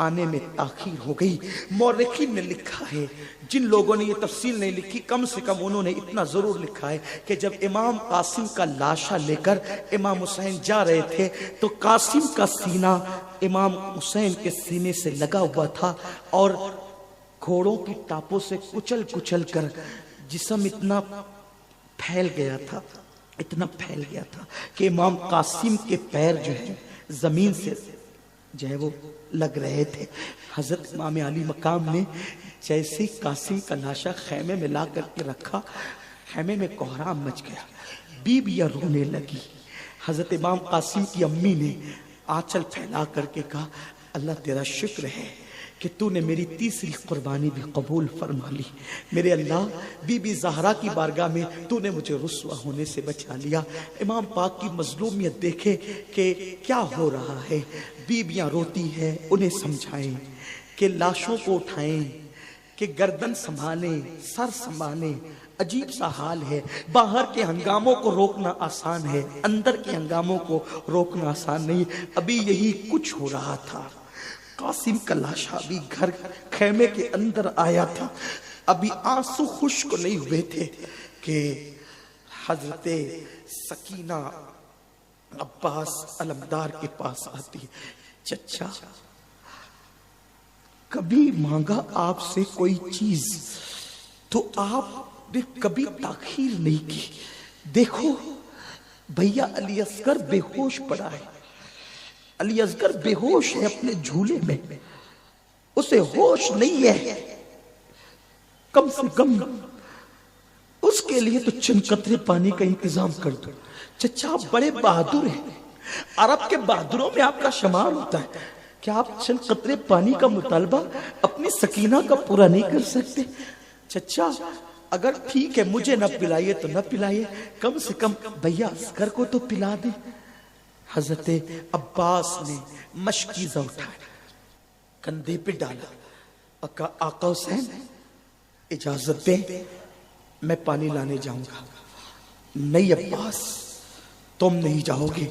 S2: آنے میں تاخیر ہو گئی۔ مورخین نے لکھا ہے، جن لوگوں نے یہ تفصیل نہیں لکھی کم سے کم انہوں نے اتنا ضرور لکھا ہے کہ جب امام قاسم کا لاشا لے کر امام حسین جا رہے تھے تو قاسم کا سینہ امام حسین کے سینے سے لگا ہوا تھا، اور گھوڑوں کی ٹاپوں سے کچل کر جسم اتنا پھیل گیا تھا کہ امام قاسم کے پیر جو ہے زمین سے جو ہے وہ لگ رہے تھے۔ حضرت امام علی مقام نے جیسے قاسم کا لاشا خیمے میں لا کر کے رکھا، خیمے میں کوہرام مچ گیا، بیویاں رونے لگی۔ حضرت امام قاسم کی امی نے آنچل پھیلا کر کے کہا، اللہ تیرا شکر ہے کہ تو نے میری تیسری قربانی بھی قبول فرما لی، میرے اللہ بی بی زہرا کی بارگاہ میں تو نے مجھے رسوا ہونے سے بچا لیا۔ امام پاک کی مظلومیت دیکھے کہ کیا ہو رہا ہے، بیویاں روتی ہیں، انہیں سمجھائیں کہ لاشوں کو اٹھائیں، کہ گردن سنبھالیں، سر سنبھالیں، عجیب سا حال ہے۔ باہر کے ہنگاموں کو روکنا آسان ہے، اندر کے ہنگاموں کو روکنا آسان نہیں۔ ابھی یہی کچھ ہو رہا تھا، قاسم کا لاشا بھی گھر خیمے کے اندر آیا تھا، ابھی آنسو خشک نہیں ہوئے تھے کہ حضرت سکینہ عباس علمدار کے پاس آتی، چچا کبھی مانگا آپ سے کوئی چیز تو آپ نے کبھی تاخیر نہیں کی، دیکھو بھیا علی اصغر بے ہوش پڑا ہے، علی اصغر بے ہوش ہے اپنے جھولے میں، اسے ہوش نہیں ہے، کم سے کم اس کے لیے تو چند قطرے پانی کا انتظام کر دو۔ چچا آپ بڑے بہادر ہیں، عرب کے بہادروں میں آپ کا شمار ہوتا ہے، کیا آپ چند قطرے پانی کا مطالبہ اپنی سکینہ کا پورا نہیں کر سکتے؟ چچا اگر ٹھیک ہے مجھے نہ پلائیے تو نہ پلائیے، کم سے کم بھیا اصغر کو تو پلا دیں۔ حضرت عباس نے مشکیزہ اٹھایا، کندھے پہ ڈالا اور کہا، آقا حسین اجازت دیں میں پانی لانے جاؤں گا۔ نہیں عباس تم نہیں جاؤ گے،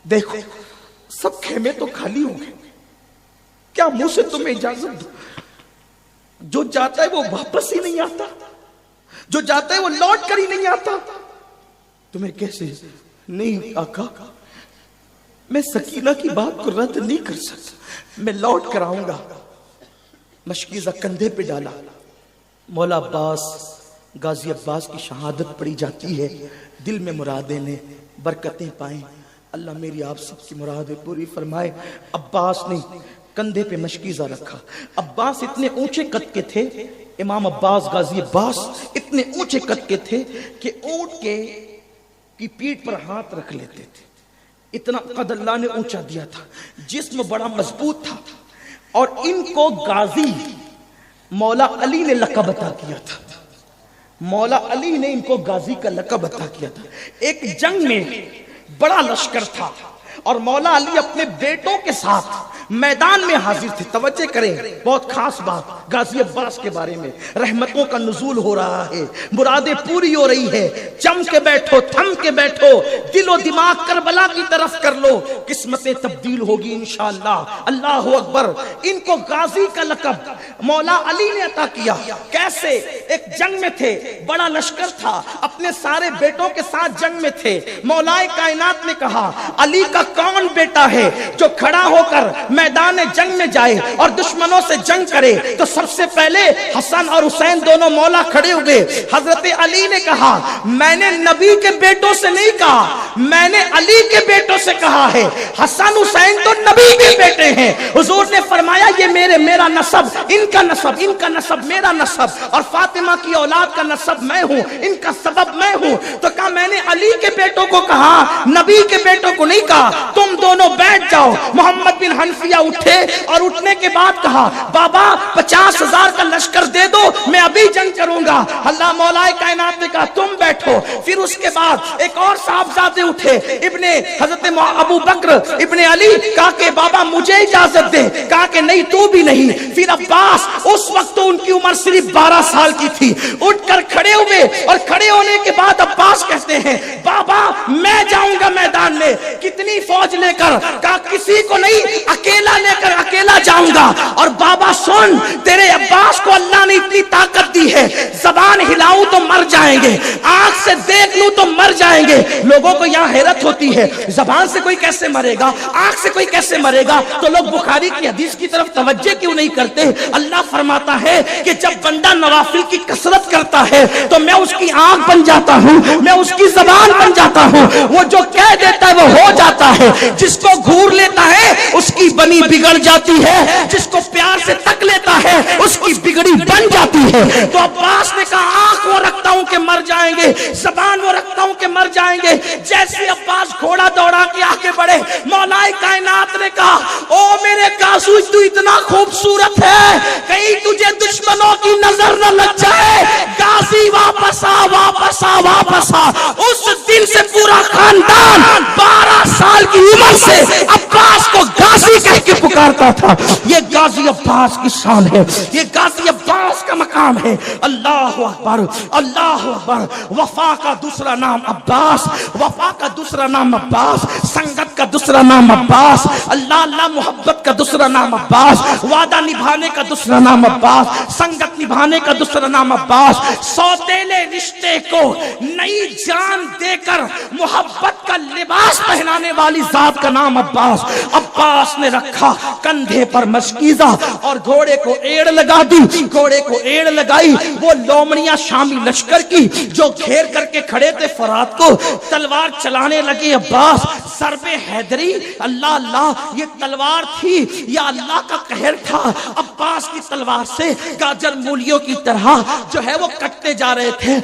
S2: دیکھو सब खेमे तो खाली हो गए, क्या मुंह से तुम्हें इजाजत दो? जो जाता है वो वापस ही नहीं आता, जो जाता है वो लौट कर ही नहीं आता। तुम्हें कैसे? नहीं आका, मैं सकीना की बात को रद्द नहीं कर सकता, मैं लौट कर आऊंगा। मशकीज़ा कंधे पे डाला, मौला अब्बास गाजी अब्बास की शहादत पड़ी जाती है। दिल में मुरादें ने बरकतें पाएं, अल्लाह मेरी आप सबकी मुरादें पूरी फरमाए। अब्बास ने कंधे पे मशकीज़ा रखा। अब्बास इतने ऊंचे कद के थे, इमाम अब्बास गाजी अब्बास इतने ऊंचे कद के थे कि ऊंट की पीठ पर हाथ रख लेते थे, इतना कद अल्लाह ने ऊंचा दिया था। जिस्म बड़ा मजबूत था और इनको गाजी मौला अली ने लक़ब अता किया था। मौला अली ने इनको गाजी का लक़ब अता किया था। एक जंग में बड़ा लश्कर था और मौला अली अपने बेटों के साथ मैदान में हाजिर थे। तवज्जो करें, बहुत खास बात गाजी अब्बास के बारे में। रहमतों का नुज़ूल हो रहा है, मुरादें पूरी हो रही है। जम के बैठो, थम के बैठो, दिलो दिमाग करबला की तरफ कर लो, किस्मतें तब्दील होगी इंशाअल्लाह। अल्लाह अकबर। इनको गाजी का लक़ब मौला अली ने अता किया। कैसे? एक जंग में थे, बड़ा लश्कर था, अपने सारे बेटों के साथ जंग में थे। मौलाए कायनात ने कहा, अली का कौन बेटा है जो खड़ा होकर मैदान जंग में जाए और दुश्मनों से जंग करे? तो सबसे पहले हसन और हुसैन दोनों मौला खड़े हुए। हजरत अली ने कहा, मैंने नबी के बेटों से नहीं कहा, मैंने अली के बेटों से कहा है। हसन हुसैन तो नबी के बेटे हैं। हुजूर ने फरमाया, ये मेरा नसब, इनका नसब, इनका नसब मेरा नसब, और फातिमा की औलाद का नसब मैं हूं, इनका सबब मैं हूं। तो कहा, मैंने अली के बेटों को कहा, नबी के बेटों को नहीं कहा। तुम दोनों बैठ जाओ। मोहम्मद बिन हनफिया उठे और उठने के बाद कहा, बाबा 50,000 का लश्कर दे दो, मैं अभी जंग करूंगा। अल्लाह मौलाए कायनात ने कहा, तुम बैठो। फिर उसके बाद एक और साहबजादे उठे, इब्ने हजरत अबू बकर इब्ने अली, कहा कि बाबा मुझे इजाजत दे। कहा कि नहीं, तू भी नहीं। फिर अब्बास, उस वक्त तो उनकी उम्र सिर्फ 12 साल की थी, उठकर खड़े हुए और खड़े होने के बाद अब्बास कहते हैं, बाबा मैं जाऊंगा मैदान में। कितनी फौज लेकर? कहा किसी को नहीं, अकेला लेकर अकेला जाऊंगा। और बाबा सुन, तेरे अब्बास को अल्लाह ने इतनी ताकत दी है, जबान हिलाऊं तो मर जाएंगे, आंख से देख लूं तो मर जाएंगे। लोगों को यहाँ हैरत होती है, जबान से कोई कैसे मरेगा, आंख से कोई कैसे मरेगा? तो लोग बुखारी की हदीस की तरफ तवज्जो क्यों नहीं करते? अल्लाह फरमाता है कि जब बंदा नवाफिल की कसरत करता है तो मैं उसकी आंख बन जाता हूँ, मैं उसकी जबान बन जाता हूँ। वो जो कह देता है वो हो जाता है। जिसको घूर लेता है उसकी बनी बिगड़ जाती है, जिसको प्यार से तक लेता है उसकी बिगड़ी बन जाती है। तो अब्बास ने कहा, आंख वो रखता हूं कि मर जाएंगे, जबान वो रखता हूं कि मर जाएंगे। जैसे अब्बास घोड़ा दौड़ा के आगे बढ़े, मौलाए कायनात ने कहा, ओ मेरे कासू, तू इतना खूबसूरत है, कहीं तुझे दुश्मनों की नजर न लग जाए। गाजी वापस आ, वापस आ, वापस आ। उस दिन से पूरा खानदान 12 साल की उम्र से अब्बास को गाजी कह के पुकारता था। ये गाजी अब्बास की शान है, ये गाजी अब्बास का मकाम है। अल्लाह अकबर, अल्लाह अकबर। वफा का दूसरा नाम अब्बास, वफा का दूसरा नाम अब्बास, संगत का दूसरा नाम अब्बास, अल्लाह अल्लाह मोहब्बत का दूसरा नाम अब्बास, वादा निभाने का दूसरा नाम अब्बास, संगत निभाने का दूसरा नाम अब्बास, सौतेले रिश्ते को नई जान देकर मोहब्बत का लिबास पहनाने वाली जात का नाम अब्बास। अब्बास ने रखा कंधे पर मशकीज़ा और घोड़े को एड़ लगा दी, घोड़े को एड़ लगाई। वो लोमड़ियां शामी लश्कर की जो घेर करके खड़े थे फरात को, तलवार चलाने लगे अब्बास। सरबे हैदरी, अल्लाह अल्लाह, ये तलवार थी या अल्लाह का कहर था? अब्बास की तलवार से गाजर मूलियों की तरह जो है वो कटते जा रहे थे।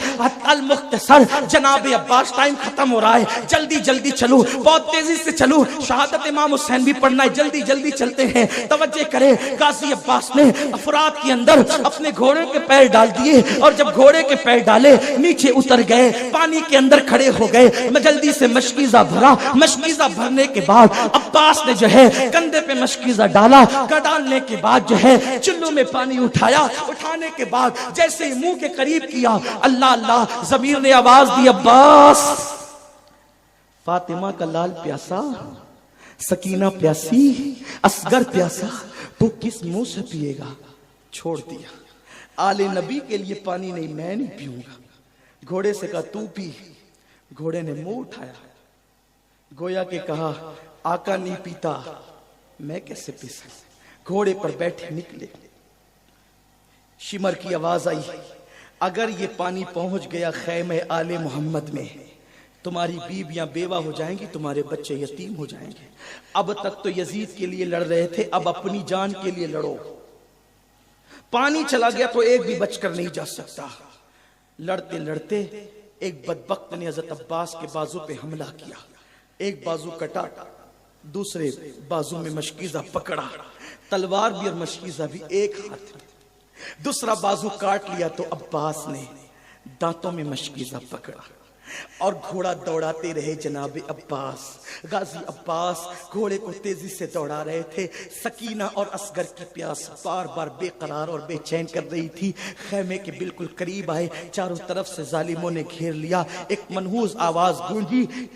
S2: अल मुख्तसर, जनाब अब्बास टाइम खत्म हो रहा है, जल्दी जल्दी चलो, बहुत तेजी से चलो, शहादत इमाम हुसैन भी पढ़ना है, जल्दी जल्दी चलते हैं। तवज्जो करें, गाजी अब्बास ने अफरात के अंदर अपने घोड़े के पैर डाल दिए और जब घोड़े के पैर डाले नीचे उतर गए, पानी के अंदर खड़े हो गए। मैं जल्दी से मशकीज़ा भरा, मशकीज़ा भरने के बाद अब्बास ने जो है कंधे पे मशकीज़ा डाला, डालने के बाद जो है चुल्लू में पानी उठाया, उठाने के बाद जैसे ही मुंह के करीब किया, अल्लाह अल्लाह, ज़मीर ने आवाज दी, अब्बास, फातिमा का लाल प्यासा, सकीना प्यासी, असगर प्यासा, तो किस मुंह से पिएगा? छोड़ दिया। आले नबी के लिए पानी नहीं, मैं नहीं पीऊंगा। घोड़े से कहा तू पी। घोड़े ने मुंह उठाया, गोया के कहा आका नहीं पीता, मैं कैसे पी सकता? घोड़े पर बैठे निकले। शिमर की आवाज आई, अगर ये पानी पहुंच गया खैमे आले मोहम्मद में, तुम्हारी बीवियां बेवा हो जाएंगी, तुम्हारे बच्चे यतीम हो जाएंगे। अब तक तो यजीद के लिए लड़ रहे थे, अब अपनी जान के लिए लड़ो। पानी चला गया तो एक भी बचकर नहीं जा सकता। लड़ते लड़ते एक बदबख्त ने हजरत अब्बास के बाजू पे हमला किया। एक बाजू कटा, दूसरे बाजू में मशकीजा पकड़ा, तलवार भी और मशकीजा भी एक हाथ में। दूसरा बाजू काट लिया तो अब्बास ने दांतों में मशकीजा पकड़ा और घोड़ा दौड़ाते रहे जनाबे अब्बास। गाजी अब्बास घोड़े को तेजी से दौड़ा रहे थे। सकीना और असगर की प्यास बार बार बेकरार और बेचैन कर रही थी। खैमे के बिल्कुल करीब आए, चारों तरफ से जालिमों ने घेर लिया। एक मनहूस आवाज गूंजी,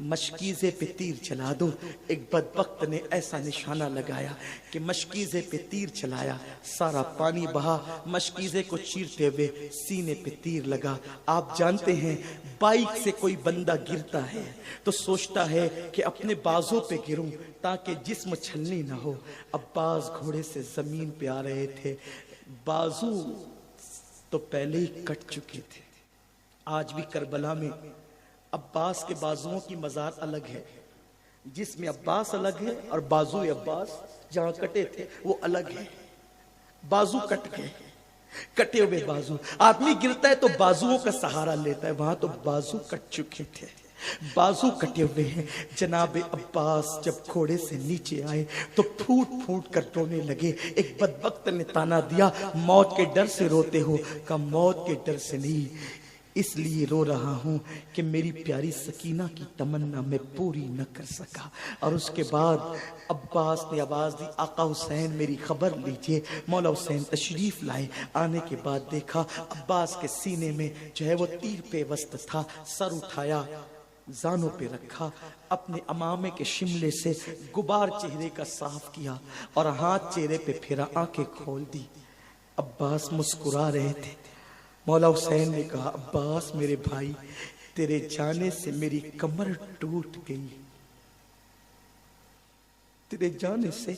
S2: मशकीजे पे तीर चला दो। एक बदबख्त ने ऐसा निशाना लगाया कि मशकीजे पे तीर चलाया, सारा पानी बहा, मशकीजे को चीरते हुए सीने पे तीर लगा। आप जानते हैं बाइक से कोई बंदा गिरता है तो सोचता है कि अपने बाजों पे गिरूं ताकि जिस्म छलनी ना हो। अब्बास घोड़े से जमीन पे आ रहे थे, बाजू तो पहले ही कट चुके थे। आज भी करबला में अब्बास के बाजुओं की मजार अलग है, जिसमें अब्बास अलग है और बाजू अब्बास जहां कटे थे वो अलग है। बाजू कट गए, कटे हुए बाजू। आदमी गिरता है तो बाजुओं का सहारा लेता है, वहां तो बाजू कट चुके थे, बाजू कटे हुए हैं। जनाबे अब्बास जब घोड़े से नीचे आए तो फूट फूट कर रोने लगे। एक बदबख्त ने ताना दिया, मौत के डर से रोते हो? का मौत के डर से नहीं, इसलिए रो रहा हूं कि मेरी प्यारी सकीना की तमन्ना मैं पूरी न कर सका। और उसके बाद अब्बास ने आवाज दी, आका हुसैन मेरी खबर लीजिए। मौला हुसैन तशरीफ लाए। आने के बाद देखा अब्बास के सीने में जो है वो तीर पेवस्त था। सर उठाया, जानों पे रखा, अपने अमामे के शिमले से गुबार चेहरे का साफ किया और हाथ चेहरे पे फेरा, आंखें खोल दी। अब्बास मुस्कुरा रहे थे। मौला हुसैन ने कहा, अब्बास मेरे भाई, तेरे जाने से मेरी कमर टूट गई, तेरे जाने से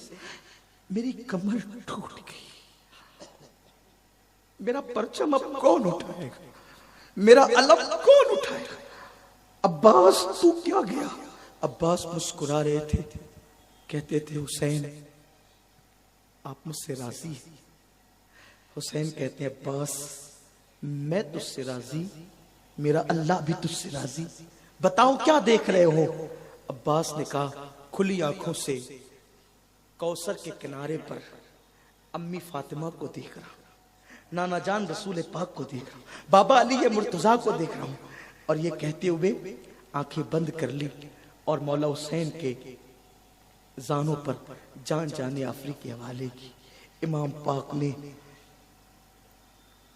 S2: मेरी कमर टूट गई। मेरा परचम अब कौन उठाएगा? मेरा अलम कौन उठाएगा? अब्बास तू क्या गया? अब्बास मुस्कुरा रहे थे, कहते थे हुसैन आप मुझसे राजी? हुसैन कहते हैं अब्बास मैं तुझसे राजी, मेरा अल्लाह भी तुझसे राजी। बताओ क्या देख रहे हो? अब्बास ने कहा, खुली आंखों से कौसर के किनारे पर अम्मी फातिमा को देख रहा हूं, नाना जान रसूल पाक को देख रहा हूं, बाबा अली मुर्तजा को देख रहा हूं। और ये कहते हुए आंखें बंद कर ली और मौला हुसैन के जानों पर जान जाने आफरी के हवाले की। इमाम पाक ने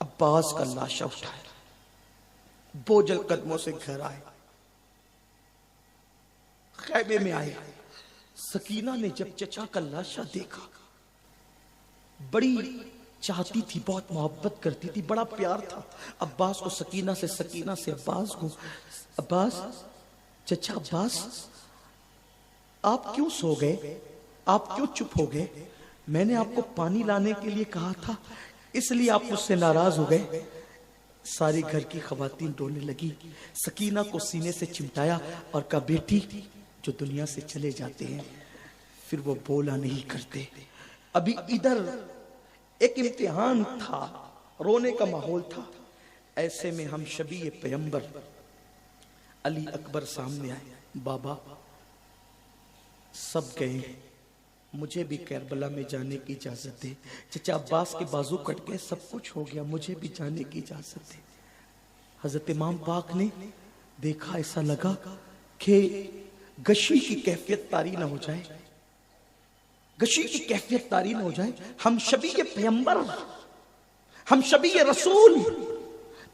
S2: अब्बास का लाशा उठाया, बोझल कदमों से घर आए, खैमे में आए। सकीना ने जब चचा का लाशा देखा, बड़ी चाहती थी, बहुत मोहब्बत करती थी, बड़ा प्यार था अब्बास को सकीना से, सकीना से अब्बास को। अब्बास, चचा अब्बास आप क्यों सो गए? आप क्यों चुप हो गए? मैंने आपको पानी लाने के लिए कहा था, इसलिए आप मुझसे नाराज हो गए। सारी घर की खवातीन रोने लगी। सकीना को सीने से चिमटाया और कहा, बेटी जो दुनिया से चले जाते हैं फिर वो बोला नहीं करते। अभी इधर एक इम्तिहान था, रोने का माहौल था। ऐसे में हम शबी पैगंबर अली अकबर सामने आए। बाबा सब गए, मुझे भी करबला में जाने की इजाजत दे। चचा अब्बास के बाजू कट गए, सब कुछ हो गया, मुझे भी जाने की इजाजत दे। हजरत इमाम पाक ने देखा, ऐसा लगा कि गशी की कैफियत तारी ना हो जाए, गशी की कैफियत तारी ना हो जाए। हम शबी पैगंबर, हम शबी रसूल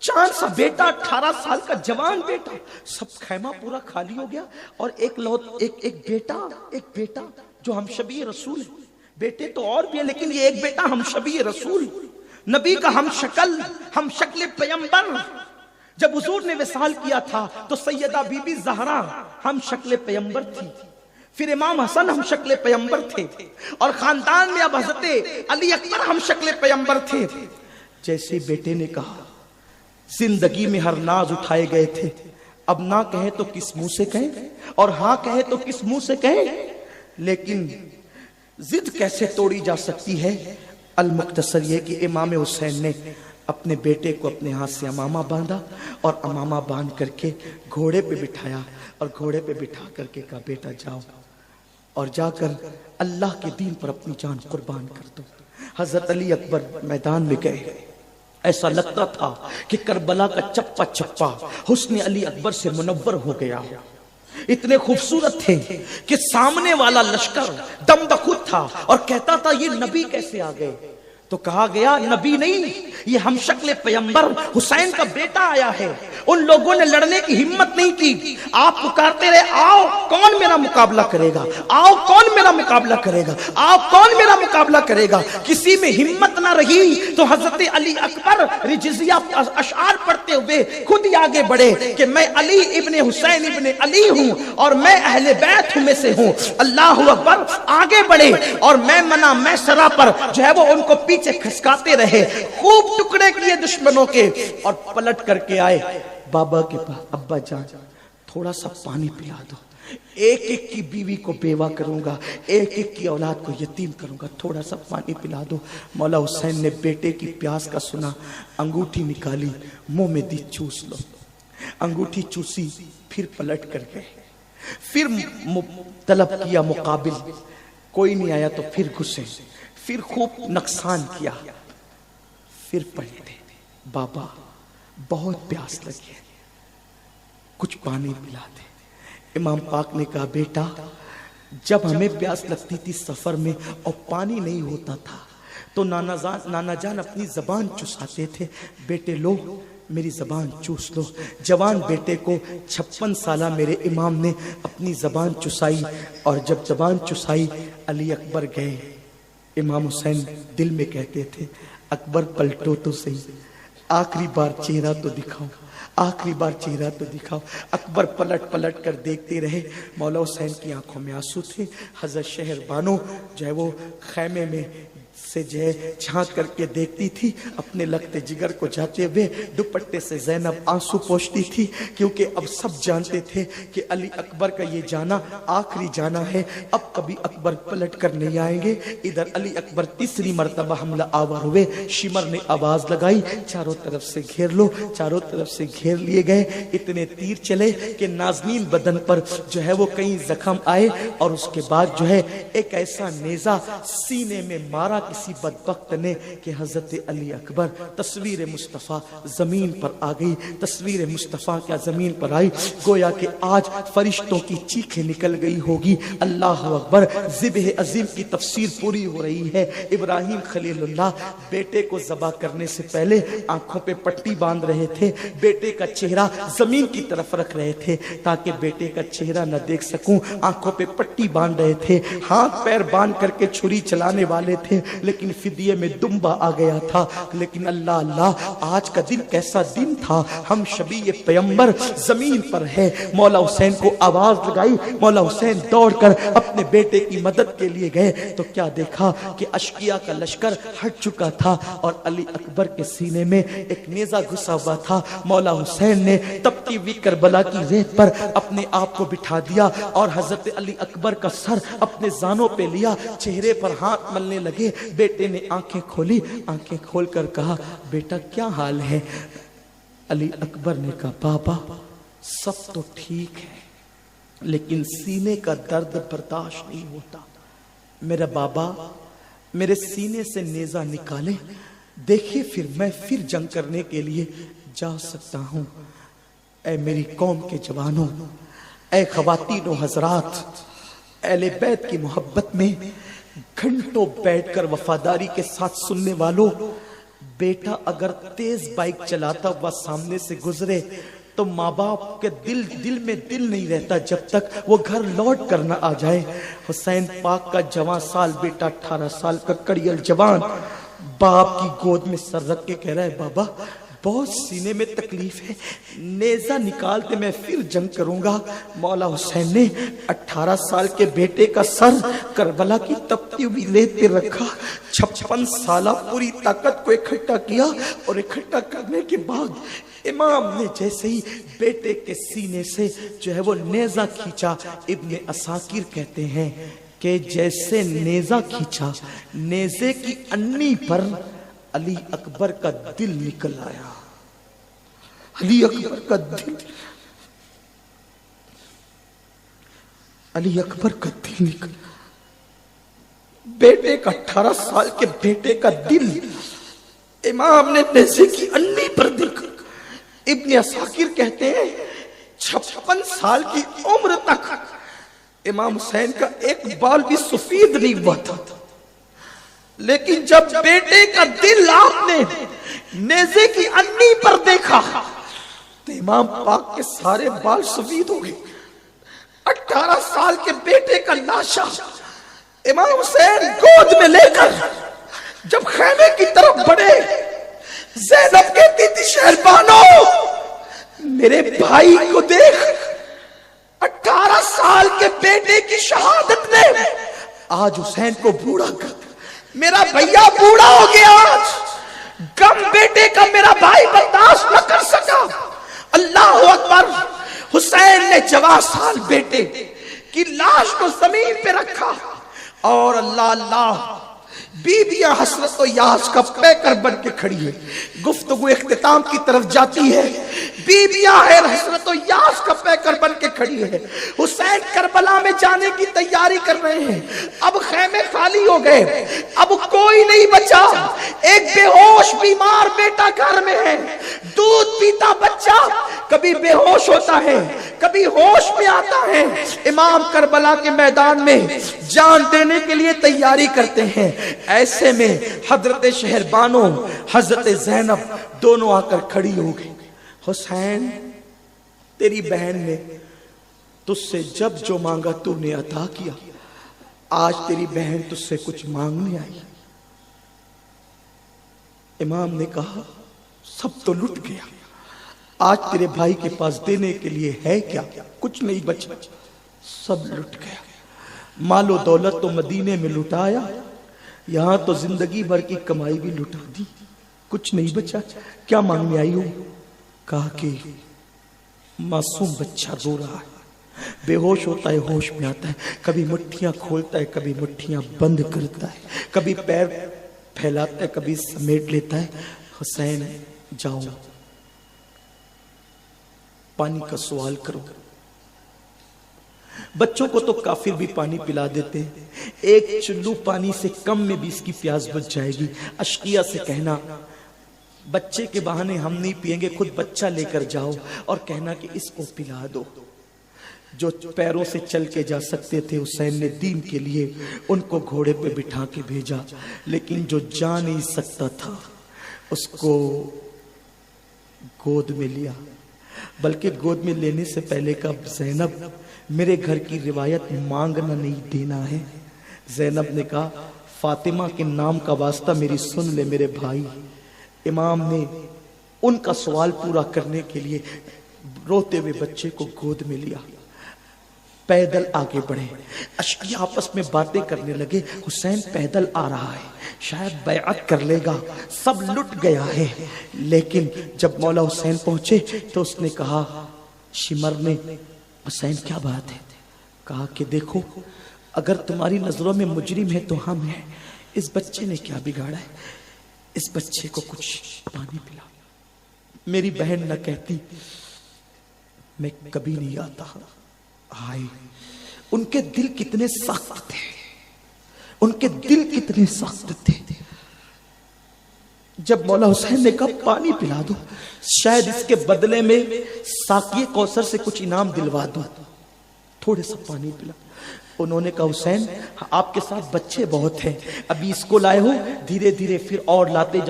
S2: चांद सा बेटा, 18 साल का जवान बेटा, सब खैमा पूरा खाली हो गया और एक बेटा जो हम शबी रसूल है। बेटे तो और भी है लेकिन ये एक बेटा हम शबी रसूल, नबी का हम शक्ल पैगंबर। जब हुजूर ने विसाल किया था तो सैयदा बीबी ज़हरा हम शक्ल पैगंबर थी, फिर इमाम हसन हम शक्ल पैगंबर थे और खानदान में अब हज़रत अली अकबर हम शक्ल पैगंबर थे। जैसे बेटे ने कहा, जिंदगी में हर नाज उठाए गए थे, अब ना कहे तो किस मुंह से कहें और हाँ कहे तो किस मुंह से कहें, लेकिन जिद कैसे तोड़ी जा सकती है। अल मुख्तसर ये कि इमाम हुसैन ने अपने बेटे को अपने हाथ से अमामा बांधा और अमामा बांध करके घोड़े पे बिठाया और घोड़े पे बिठा करके कहा, बेटा जाओ और जाकर अल्लाह के दीन पर अपनी जान कुर्बान कर दो। हजरत अली अकबर मैदान में गए, ऐसा लगता था कि करबला का चप्पा चप्पा हुस्न अली अकबर से मुनव्वर हो गया। इतने खूबसूरत थे कि सामने वाला लश्कर दम बखुद था और कहता था ये नबी कैसे आ गए। तो कहा गया नबी नहीं, ये हम शक्ल पैगंबर हुसैन का बेटा आया है। उन लोगों ने लड़ने की हिम्मत नहीं की। आप पुकारते रहे, आओ कौन मेरा मुकाबला करेगा, आओ कौन मेरा मुकाबला करेगा, आओ कौन मेरा मुकाबला करेगा। किसी में हिम्मत ना रही तो हजरत अली अकबर रिजजिया अशआर पढ़ते हुए खुद ही आगे बढ़े कि मैं अली इब्ने हुसैन इब्ने अली हूं और मैं अहले बैत में से हूं। अल्लाह अकबर आगे बढ़े और मैं सरा पर जो है वो उनको पीछे खसकाते रहे, खूब टुकड़े किए दुश्मनों के और पलट करके आए बाबा के पास, अब्बा जान थोड़ा सा पानी पिला दो, एक एक की बीवी को बेवा करूंगा, एक एक की औलाद को यतीम करूंगा, थोड़ा सा पानी पिला दो। मौला हुसैन ने बेटे की प्यास का सुना, अंगूठी निकाली, मुंह में दी, चूस लो। अंगूठी चूसी, फिर पलट कर गए, फिर तलब किया मुकाबिल, कोई नहीं आया तो फिर घुसे, फिर खूब नुकसान किया, फिर पलटे, बाबा बहुत प्यास लगी है, कुछ पानी पिला दे। इमाम पाक ने कहा, बेटा जब हमें प्यास लगती थी सफर में और पानी नहीं होता था तो नाना जान अपनी जबान चुसाते थे, बेटे लो मेरी जबान चूस लो। जवान बेटे को 56 साला मेरे इमाम ने अपनी जबान चुसाई और जब जबान चुसाई अली अकबर गए। इमाम हुसैन दिल में कहते थे, अकबर पलटो तो सही, आखिरी बार चेहरा तो दिखाओ, आखिरी बार चेहरा तो दिखाओ। अकबर पलट पलट कर देखते रहे। मौला हुसैन की आंखों में आंसू थे। हजरत शहर बानो जो है वो खैमे में से जो है झांक करके देखती थी, अपने लगते जिगर को जाते हुए दुपट्टे से ज़ैनब आंसू पोंछती थी, क्योंकि अब सब जानते थे कि अली अकबर का ये जाना आखिरी जाना है, अब कभी अकबर पलट कर नहीं आएंगे। इधर अली अकबर तीसरी मर्तबा हमला आवर हुए। शिमर ने आवाज लगाई, चारों तरफ से घेर लो, चारों तरफ से घेर लिए गए। इतने तीर चले कि नाज़नीन बदन पर जो है वो कई जख्म आए और उसके बाद जो है एक ऐसा नेजा सीने में मारा किसी बदबख्त ने कि हजरत अली अकबर तस्वीर मुस्तफ़ा जमीन पर आ गई। तस्वीर मुस्तफ़ा क्या जमीन पर आई, गोया कि आज फरिश्तों की चीखें निकल गई होगी। अल्लाह अकबर। ज़िब्ह अज़ीम की तफसीर पूरी हो रही है। इब्राहिम खलीलुल्लाह बेटे को ज़बा करने से पहले आंखों पे पट्टी बांध रहे थे, बेटे का चेहरा जमीन की तरफ रख रहे थे ताकि बेटे का चेहरा न देख सकूं। आंखों पे पट्टी बांध रहे थे, हाथ पैर बांध करके छुरी चलाने वाले थे, लेकिन फिदिये में दुम्बा आ गया था। लेकिन अल्लाह अल्लाह, आज का दिन कैसा दिन था। हम शबी पैगंबर जमीन पर है। मौला हुसैन को आवाज लगाई, मौला हुसैन दौड़कर अपने बेटे की मदद के लिए गए तो क्या देखा कि अशकिया का लश्कर हट चुका था और अली अकबर के सीने में एक नेजा घुसा हुआ था। मौला हुसैन ने तपती हुई करबला की रेत पर अपने आप को बिठा दिया और हजरत अली अकबर का सर अपने जानों पे लिया, चेहरे पर हाथ मलने लगे। बेटे ने आंखें खोली, आंखें खोलकर कहा, बेटा क्या हाल है। अली अकबर ने कहा, बाबा सब तो ठीक है लेकिन सीने का दर्द बर्दाश्त नहीं होता। मेरा बाबा मेरे सीने से नेजा निकाले, देखिए फिर मैं फिर जंग करने के लिए जा सकता हूं। ऐ मेरी कौम के जवानों, ऐ खवातीनो हजरात, अहले बैत की मोहब्बत में घंटों बैठकर वफादारी के साथ सुनने वालों, بیٹا اگر تیز بائک چلاتا ہوا سامنے سے گزرے تو ماں باپ کے دل میں دل نہیں رہتا جب تک وہ گھر لوٹ کر نہ آ جائے۔ حسین پاک کا جوان سال بیٹا 18 سال کا کڑیل جوان باپ کی گود میں سر رکھ کے کہہ رہا ہے بابا بہت سینے میں تکلیف ہے، نیزہ نکالتے میں پھر جنگ کروں گا۔ مولا حسین نے 18 سال کے بیٹے کا سر کربلا کی تپتی ہوئی ریت پہ رکھا، 56 سالہ پوری طاقت کو اکٹھا کیا، اور اکٹھا کرنے کے بعد امام نے جیسے ہی بیٹے کے سینے سے جو ہے وہ نیزہ کھینچا، ابن عساکر کہتے ہیں کہ جیسے نیزہ کھینچا، نیزے کی انی پر علی اکبر کا دل نکل آیا۔ علی اکبر کا دل، علی اکبر کا دل نکل، بیٹے کا 18 سال کے بیٹے کا دل امام نے نیزے کی انی پر دیکھا۔ ابن عساکر کہتے ہیں 56 سال کی عمر تک امام حسین کا ایک بال بھی سفید نہیں ہوا تھا، لیکن جب بیٹے کا دل آپ نے نیزے کی انی پر دیکھا تو امام پاک کے سارے بال سفید ہو گئے۔ 18 سال کے بیٹے کا لاشا امام حسین گود میں لے کر جب خیمے کی طرف بڑھے، زینب کہتی تھی شہربانو میرے بھائی کو دیکھ، 18 سال کے بیٹے کی شہادت نے آج حسین کو بوڑھا کر دیا، میرا بھیا بوڑھا ہو گیا، آج غم بیٹے کا میرا بھائی برداشت نہ کر سکا۔ اللہ اکبر، حسین نے جوان سال بیٹے کی لاش کو زمین پہ رکھا، اور اللہ اللہ بیبیاں حسرت و یاس کا پیکر بن کے کھڑی ہے۔ گفتگو اختتام کی طرف جاتی ہے، بیبیاں حسرت و یاس کا پیکر بن کے کھڑی ہے۔ حسین کربلا میں جانے کی تیاری کر رہے ہیں، اب خیمے خالی ہو گئے، اب کوئی نہیں بچا، ایک بے ہوش بیمار بیٹا گھر میں ہے، دودھ پیتا بچہ کبھی بے ہوش ہوتا ہے کبھی ہوش میں آتا ہے۔ امام کربلا کے میدان میں جان دینے کے لیے تیاری کرتے ہیں، ایسے میں حضرت شہربانو حضرت زینب دونوں آ کر کھڑی ہو گئی۔ حسین تیری بہن نے تجھ سے جب جو مانگا تو نے عطا کیا، آج تیری بہن تجھ سے کچھ مانگنے آئی۔ امام نے کہا سب تو لٹ گیا، آج تیرے بھائی کے پاس دینے کے لیے ہے کیا؟ کچھ نہیں بچا، سب لٹ گیا۔ مال و دولت تو مدینے میں لٹایا، یہاں تو زندگی بھر کی کمائی بھی لٹا دی، کچھ نہیں بچا، کیا مانگنے آئی ہو؟ کہا کہ معصوم بچہ رو رہا ہے، بے ہوش ہوتا ہے، ہوش میں آتا ہے، کبھی مٹھیاں کھولتا ہے کبھی مٹھیاں بند کرتا ہے، کبھی پیر پھیلاتا ہے کبھی سمیٹ لیتا ہے۔ حسین جاؤ پانی کا سوال کرو۔ بچوں کو تو کافر بھی پانی پلا دیتے ہیں، ایک چلو پانی سے کم میں بھی اس کی پیاس بچ جائے گی۔ اشقیہ سے کہنا بچے کے بہانے ہم نہیں پیئیں گے، خود بچہ لے کر جاؤ اور کہنا کہ اس کو پلا دو۔ جو پیروں سے چل کے جا سکتے تھے حسین نے دین کے لیے ان کو گھوڑے پہ بٹھا کے بھیجا، لیکن جو جا نہیں سکتا تھا اس کو گود میں لیا، بلکہ گود میں لینے سے پہلے کا زینب میرے گھر کی روایت مانگنا نہیں دینا ہے۔ زینب نے کہا فاطمہ کے نام کا واسطہ میری سن لے میرے بھائی۔ امام نے ان کا سوال پورا کرنے کے لیے روتے ہوئے بچے کو گود میں لیا، پیدل آگے بڑھے، اشقیہ آپس میں باتیں کرنے لگے، حسین پیدل آ رہا ہے، شاید بیعت کر لے گا، سب لٹ گیا ہے۔ لیکن جب مولا حسین پہنچے تو اس نے کہا، شمر نے، حسین کیا بات ہے؟ کہا کہ دیکھو اگر تمہاری نظروں میں مجرم ہے تو ہم ہیں، اس بچے نے کیا بگاڑا ہے، اس بچے کو کچھ پانی پلا۔ میری بہن نہ کہتی میں کبھی نہیں آتا، آئے۔ ان کے دل کتنے سخت تھے، ان کے دل کتنے سخت تھے۔ جب مولا حسین نے کہا پانی پلا دو، شاید اس کے بدلے میں ساقی کوثر سے کچھ انعام دلوا دو، تھوڑے سا پانی پلا۔ उन्होंने कहा हुसैन आपके साथ बच्चे बहुत हैं, अभी इसको लाए हो, धीरे धीरे फिर और लाते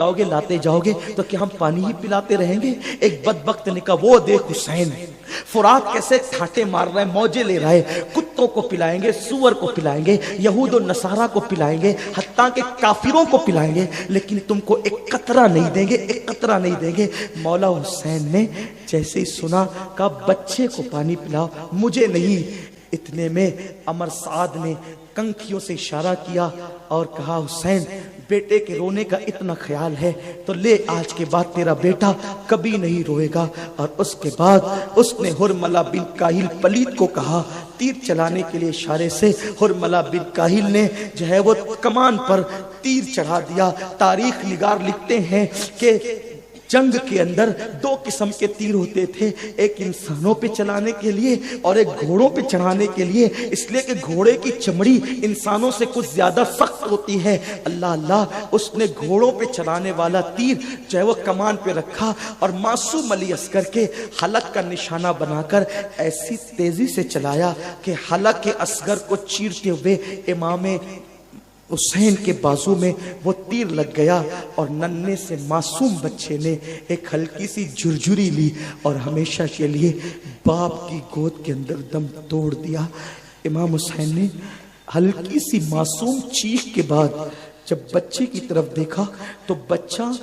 S2: जाओगे तो क्या हम पानी ही पिलाते रहेंगे? एक बदबख्त ने कहा वो देख हुसैन, फुरात कैसे ठाटे मार रहा है, मौजे ले रहा है, कुत्तों को पिलाएंगे, सुअर को पिलाएंगे, यहूद और नसारा को पिलाएंगे, हत्ता के काफिरों को पिलाएंगे, लेकिन तुमको एक कतरा नहीं देंगे, एक कतरा नहीं देंगे। मौला हुसैन ने जैसे ही सुना कहा बच्चे को पानी पिलाओ, मुझे नहीं। इतने में अमर साद ने कंखियों से इशारा किया और कहा हुसैन बेटे के रोने का इतना ख्याल है तो ले, आज के बाद तेरा बेटा कभी नहीं रोएगा। और उसके बाद उसने हुरमला बिन काहिल पलीत को कहा, तीर चलाने के लिए इशारे से हुरमला बिन काहिल ने जो है वो कमान पर तीर चढ़ा दिया। तारीख निगार लिखते हैं कि जंग के अंदर दो किस्म के तीर होते थे, एक इंसानों पे चलाने के लिए और एक घोड़ों पे चढ़ाने के लिए, इसलिए कि घोड़े की चमड़ी इंसानों से कुछ ज्यादा सख्त होती है। अल्लाह अल्लाह, उसने घोड़ों पे चलाने वाला तीर जो है वो कमान पे रखा और मासूम अली अस्कर के हलक का निशाना बनाकर ऐसी तेजी से चलाया कि हलक के असगर को चीरते हुए इमाम हुसैन के बाजू में वो तीर लग गया और नन्हे से मासूम बच्चे ने एक हल्की सी झुरझुरी ली और हमेशा के लिए बाप की गोद के अंदर दम तोड़ दिया। इमाम हुसैन ने हल्की सी मासूम चीख के बाद जब बच्चे की तरफ देखा तो बच्चा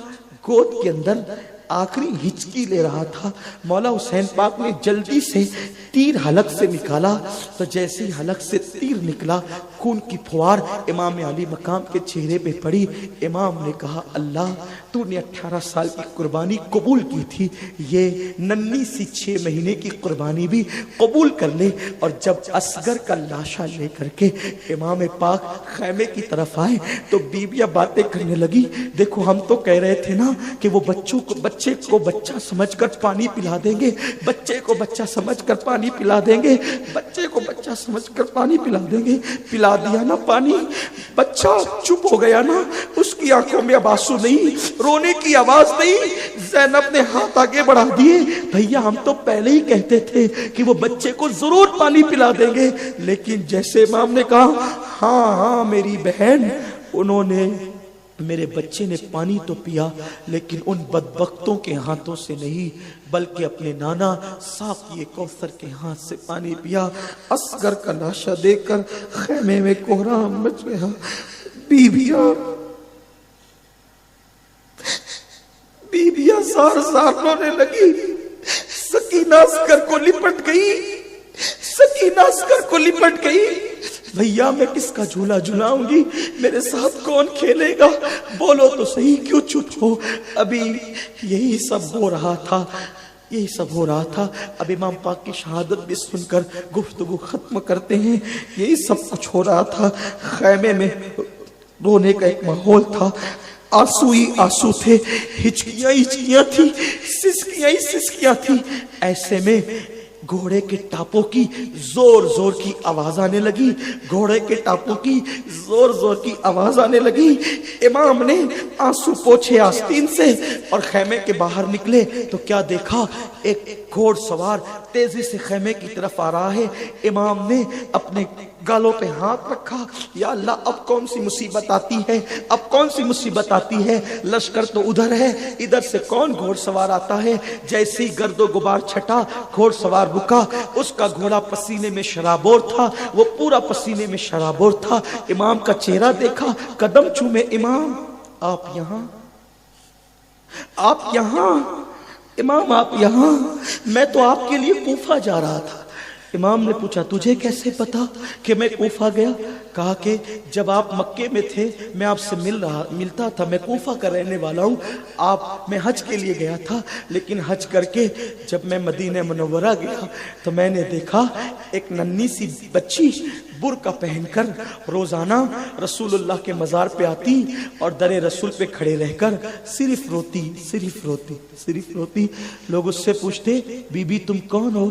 S2: गोद के अंदर आखिरी हिचकी ले रहा था। मौला हुसैन पाक ने जल्दी से तीर हलक से निकाला तो जैसे ही हलक से तीर निकला खून की फुहार इमाम अली मकाम के चेहरे पे पड़ी। इमाम ने कहा अल्लाह तूने 18 साल की कुर्बानी कबूल की थी, ये नन्ही सी 6 महीने की कुर्बानी भी कबूल कर ले। और जब असगर का लाशा लेकर के इमाम पाक खैमे की तरफ आए तो बीबियां बातें करने लगी, देखो हम तो कह रहे थे ना कि वो बच्चे को बच्चा समझकर पानी पिला देंगे, बच्चे को बच्चा समझकर पानी पिला देंगे, बच्चे को बच्चा समझकर पानी पिला देंगे। पिला दिया ना पानी, बच्चा चुप हो गया ना, उसकी आंखों में अब आंसू नहीं, रोने की आवाज नहीं। ज़ैनब ने हाथ आगे बढ़ा दिए, भैया हम तो पहले ही कहते थे कि वो बच्चे को जरूर पानी पिला देंगे, लेकिन जैसे इमाम ने कहा हाँ हाँ मेरी बहन, उन्होंने मेरे बच्चे ने पानी तो पिया लेकिन उन बदबख्तों के हाथों से नहीं बल्कि अपने नाना साक़ी कौसर के हाथ से पानी पिया। असगर का लाशा देखकर खैमे में कोहराम मच गया। बीबियां ज़ार ज़ार रोने लगी। सकीना असगर को लिपट गई। भैया मैं किसका झूला झुलाऊंगी, मेरे साथ कौन खेलेगा, बोलो तो सही, क्यों चुप हो। अभी यही सब हो रहा था। अब इमाम पाक की शहादत भी सुनकर गुफ्तगू खत्म करते हैं। यही सब कुछ हो रहा था। खैमे में रोने का एक माहौल था, आंसू ही आंसू थे, हिचकियां थी, सिसकियां थी। ऐसे में घोड़े के टापों की जोर जोर की आवाज आने लगी। इमाम ने आंसू पोछे आस्तीन से और खैमे के बाहर निकले तो क्या देखा, एक घोड़सवार तेजी से खैमे की तरफ आ रहा है। इमाम ने अपने गालों पे हाथ रखा, या अल्लाह अब कौन सी मुसीबत आती है, लश्कर तो उधर है, इधर से कौन घोड़सवार आता है। जैसे ही गर्दो गुबार छटा घोड़सवार रुका, उसका घोड़ा पसीने में शराबोर था, वो पूरा पसीने में शराबोर था। इमाम का चेहरा देखा, कदम चूमे, इमाम आप यहाँ इमाम आप यहाँ, मैं तो आपके लिए कूफा जा रहा था। इमाम ने पूछा तुझे कैसे पता कि मैं कूफा गया? कहा कि जब आप मक्के में थे मैं आपसे मिलता था, मैं कूफा का रहने वाला हूँ। मैं हज के लिए गया था, लेकिन हज करके जब मैं मदीना मुनव्वरा गया तो मैंने देखा एक नन्ही सी बच्ची बुर्का पहनकर रोजाना रसूलुल्लाह के मज़ार पे आती और दरे रसूल पे खड़े रहकर सिर्फ रोती। लोग उससे पूछते बीबी तुम कौन हो,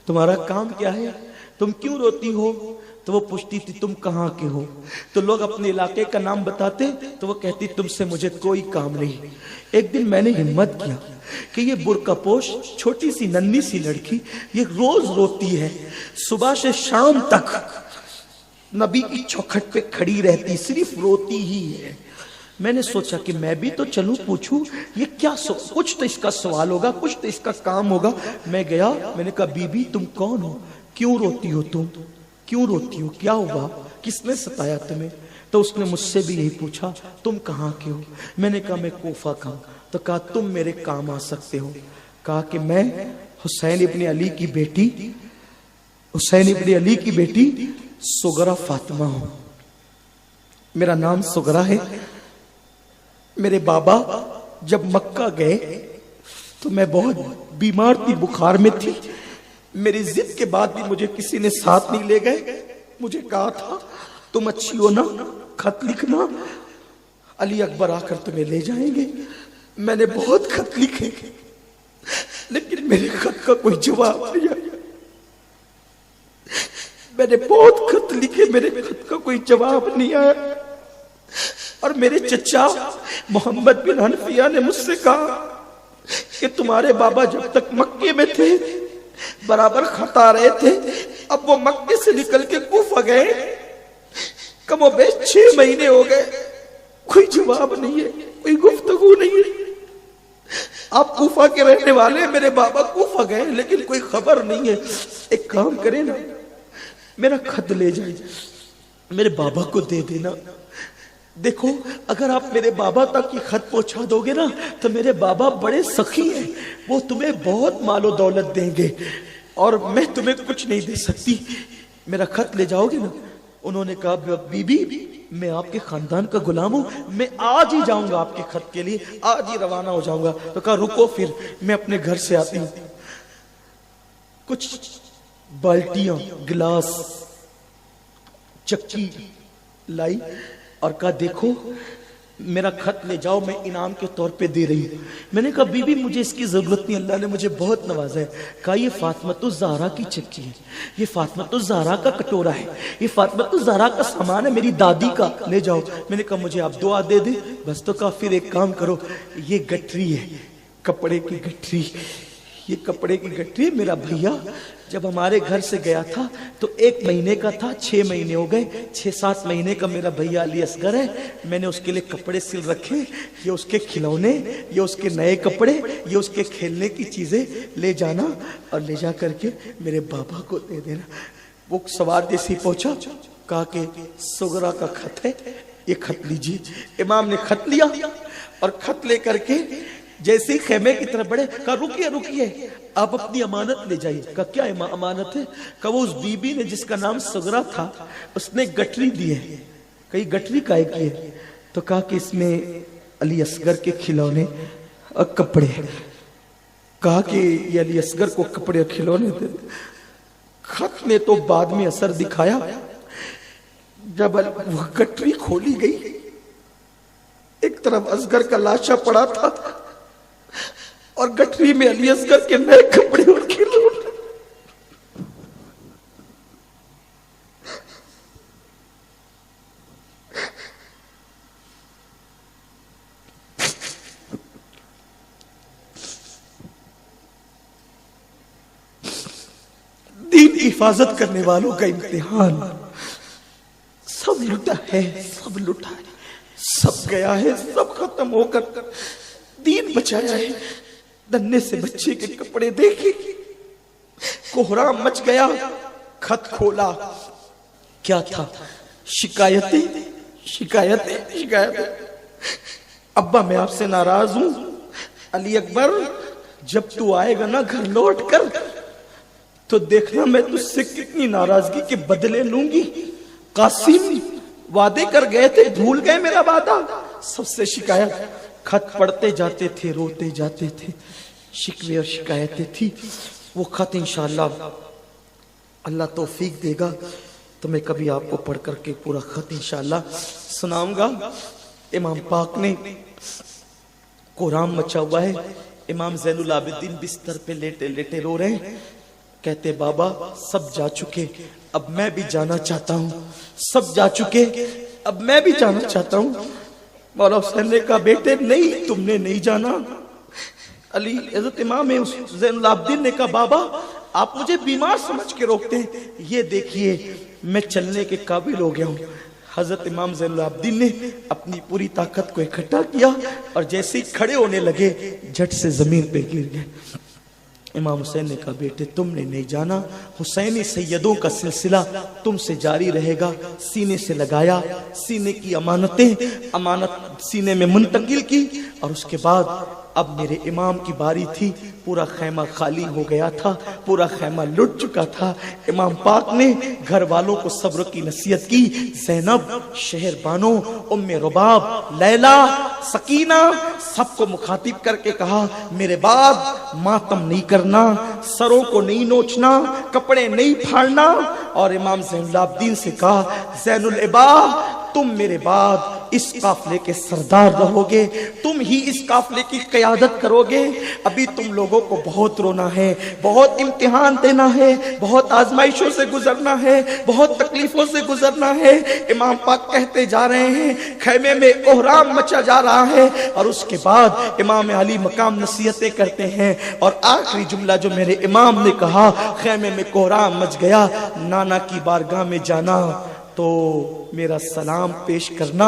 S2: तुम्हारा काम क्या है, तुम क्यों रोती हो? तो वो पूछती थी तुम कहाँ के हो? तो लोग अपने इलाके का नाम बताते तो वो कहती तुमसे मुझे कोई काम नहीं। एक दिन मैंने हिम्मत किया कि ये बुर्कापोश छोटी सी नन्ही सी लड़की ये रोज रोती है, सुबह से शाम तक नबी की चौखट पे खड़ी रहती, सिर्फ रोती ही है। मैंने सोचा कि मैं भी तो चलूं, पूछूं ये क्या कुछ तो इसका सवाल होगा, कुछ तो इसका काम होगा। मैं गया, मैंने कहा बीबी तुम कौन हो, क्यों रोती हो, तुम क्यों रोती हो, क्या हुआ, किसने सताया तुम्हें? तो उसने मुझसे भी यही पूछा, तुम कहाँ के हो? मैंने कहा मैं कोफा का हूं। तो कहा तुम मेरे काम आ सकते हो। कहा कि मैं हुसैन इब्न अली की बेटी, हुसैन इब्न अली की बेटी सुगरा फातिमा हूं। मेरा नाम सुगरा है। मेरे बाबा जब मक्का गए तो मैं बहुत बीमार थी, बुखार में थी। मेरी जिद के बाद भी मुझे किसी ने साथ नहीं ले गए। मुझे कहा था तुम अच्छी हो ना, खत लिखना, अली अकबर आकर तुम्हें ले जाएंगे। मैंने बहुत खत लिखे लेकिन मेरे खत का कोई जवाब नहीं आया। मैंने बहुत खत लिखे, मेरे खत का कोई जवाब नहीं आया। और मेरे चचा मोहम्मद बिन हनफिया ने मुझसे कहा कि तुम्हारे बाबा जब तक मक्के में थे बराबर खत आ रहे थे, अब वो मक्के से निकल के कूफा गए, कम बेश 6 महीने हो गए, कोई जवाब नहीं है, कोई गुफ्तगू नहीं है। आप कूफा के रहने वाले, मेरे बाबा कूफा गए लेकिन कोई खबर नहीं है। एक काम करें ना, मेरा खत ले जाए, मेरे बाबा को दे देना। देखो अगर आप मेरे बाबा तक की खत पहुंचा दोगे ना तो मेरे बाबा बड़े सखी हैं, वो तुम्हें बहुत मालो दौलत देंगे और मैं तुम्हें कुछ नहीं दे सकती। मेरा खत ले जाओगे ना? उन्होंने कहा बीबी मैं आपके खानदान का गुलाम हूं, मैं आज ही जाऊंगा आपके खत के लिए, आज ही रवाना हो जाऊंगा। तो कहा रुको फिर मैं अपने घर से आती हूं। कुछ बाल्टियां, गिलास, चक्की लाई और कहा देखो मेरा खत ले जाओ, मैं इनाम के तौर पे दे रही हूं। मैंने कहा बीबी मुझे इसकी जरूरत नहीं, अल्लाह ने मुझे बहुत नवाजा है। कहा ये फातिमा ज़हरा की चक्की है, ये फातिमा ज़हरा का कटोरा है, ये फातिमा ज़हरा का सामान है, मेरी दादी का, ले जाओ। मैंने कहा मुझे आप दुआ दे दे बस। तो कहा फिर एक काम करो, ये गठरी है, कपड़े की गठरी, ये कपड़े की गठरी। मेरा भैया जब हमारे घर से गया था तो 1 महीने का था, 6 महीने हो गए, 6-7 महीने का मेरा भैया अली असगर है। मैंने उसके लिए कपड़े सिल रखे, ये उसके खिलौने, ये उसके नए कपड़े, ये उसके खेलने की चीजें ले जाना और ले जा करके मेरे बाबा को दे देना। वो सवार जैसे पहुंचा, कहा कि सुगरा का खत है, ये खत लीजिए। इमाम ने खत लिया और खत लेकर के जैसे ही खेमे की तरफ बढ़े, कहा रुकिए रुकिए, आप अपनी अमानत ले जाइए। कहा क्या अमानत है? कहा वो उस बीबी ने जिसका नाम सुगरा था उसने गठरी दी है। कहीं गठरी काहे की है? तो कहा कि इसमें अली असगर के खिलौने और कपड़े। कहा कि ये अली असगर को कपड़े और खिलौने दे। खत ने तो बाद में असर दिखाया, जब वो गठरी खोली गई एक तरफ असगर का लाशा पड़ा था और गठरी में अली असगर के नए कपड़े और खिलौने। दीन की हिफाजत करने वालों का इम्तिहान सब लुटा है, सब लुटा है, सब गया है, सब खत्म होकर दीन बचाया है। नन्हे से बच्चे के कपड़े देखे, कोहराम मच गया। खत खोला, क्या था? शिकायतें शिकायतें शिकायतें। अब्बा मैं आपसे नाराज हूं, अली अकबर जब तू आएगा ना घर लौट कर तो देखना मैं तुझसे कितनी नाराजगी के बदले लूंगी। कासिम वादे कर गए थे, भूल गए मेरा वादा। सबसे शिकायत, खत पढ़ते जाते थे, रोते जाते थे, शिकवे और शिकायतें थी। वो खत इंशाअल्लाह अल्लाह तौफीक देगा तो मैं कभी आपको पढ़ करके पूरा खत इंशाअल्लाह सुनाऊंगा। इमाम पाक ने कोहराम मचा हुआ है। इमाम ज़ैनुल आबिदीन बिस्तर पे लेटे लेटे रो रहे हैं। कहते बाबा सब जा चुके, अब मैं भी जाना चाहता हूँ। सब जा चुके, अब मैं भी जाना चाहता हूँ। मौला हुसैन ने कहा बेटे नहीं, तुमने नहीं जाना। अली हज़रत इमाम ज़ैनुल आबिदीन ने कहा बाबा आप मुझे बीमार समझ के रोकते हैं। ये देखिए मैं चलने के काबिल हो गया हूँ। हजरत इमाम ज़ैनुल आबिदीन ने अपनी पूरी ताकत को इकट्ठा किया और जैसे ही खड़े होने लगे झट से जमीन पे गिर गए। इमाम हुसैन ने कहा, बेटे तुमने नहीं जाना, हुसैनी सैयदों का सिलसिला तुमसे जारी रहेगा। सीने से लगाया, सीने की अमानत सीने में मुंतकिल की और उसके बाद अब मेरे इमाम की बारी थी। पूरा खैमा खाली हो गया था, पूरा खैमा लुट चुका था। इमाम पाक ने घर वालों को सब्र की नसीहत की। ज़ैनब, शहरबानो, उम्मे रुबाब, लैला, सकीना सबको मुखातिब करके कहा, मेरे बाद मातम नहीं करना, सरों को नहीं नोचना, कपड़े नहीं फाड़ना। और इमाम ज़ैनुल आबिदीन से कहा, ज़ैनुल इबाद तुम मेरे बाद इस काफले के सरदार रहोगे, तुम ही इस काफले की क़यादत करोगे। अभी तुम लोगों को बहुत रोना है, बहुत इम्तिहान देना है, बहुत आजमाइशों से गुजरना है, बहुत तकलीफों से गुजरना है। इमाम पाक कहते जा रहे हैं, खैमे में कोहराम मचा जा रहा है। और उसके बाद इमाम अली मकाम नसीहतें करते हैं और आखिरी जुमला जो मेरे इमाम ने कहा, खैमे में कोहराम मच गया, नाना की बारगाह में जाना तो मेरा सलाम पेश करना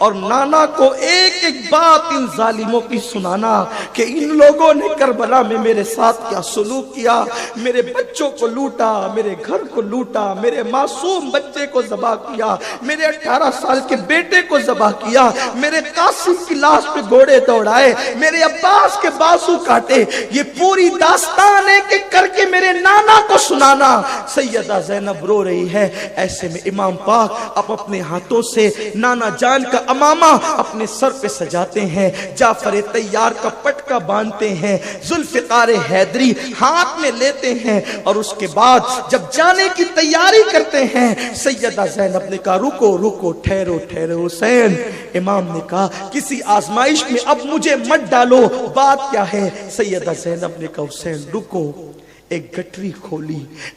S2: और नाना को एक एक बात इन जालिमों की सुनाना कि इन लोगों ने करबला में मेरे साथ क्या सुलूक किया, मेरे बच्चों को लूटा, मेरे घर को लूटा, मेरे मासूम बच्चे को ज़बह किया, मेरे 18 साल के बेटे को ज़बह किया, मेरे कासिम की लाश पे घोड़े दौड़ाए, मेरे अब्बास के बाजू काटे। ये पूरी दास्तान एक करके मेरे नाना को सुनाना। सैयदा ज़ैनब रो रही है। ऐसे में इमाम पाक अपने हाथों से नाना जान का अमामा अपने सर पे सजाते हैं, जाफर तैयार का पटका बांधते हैं, जुल्फ़िकार हैदरी हाथ में लेते हैं और उसके बाद जब जाने की तैयारी करते हैं, सैयदा ज़ैनब ने कहा, रुको रुको, ठहरो ठहरो हुसैन। इमाम ने कहा, किसी आजमाइश में अब मुझे मत डालो, बात क्या है? सैयदा ज़ैनब ने कहा, हुसैन रुको। एक गठरी खोली,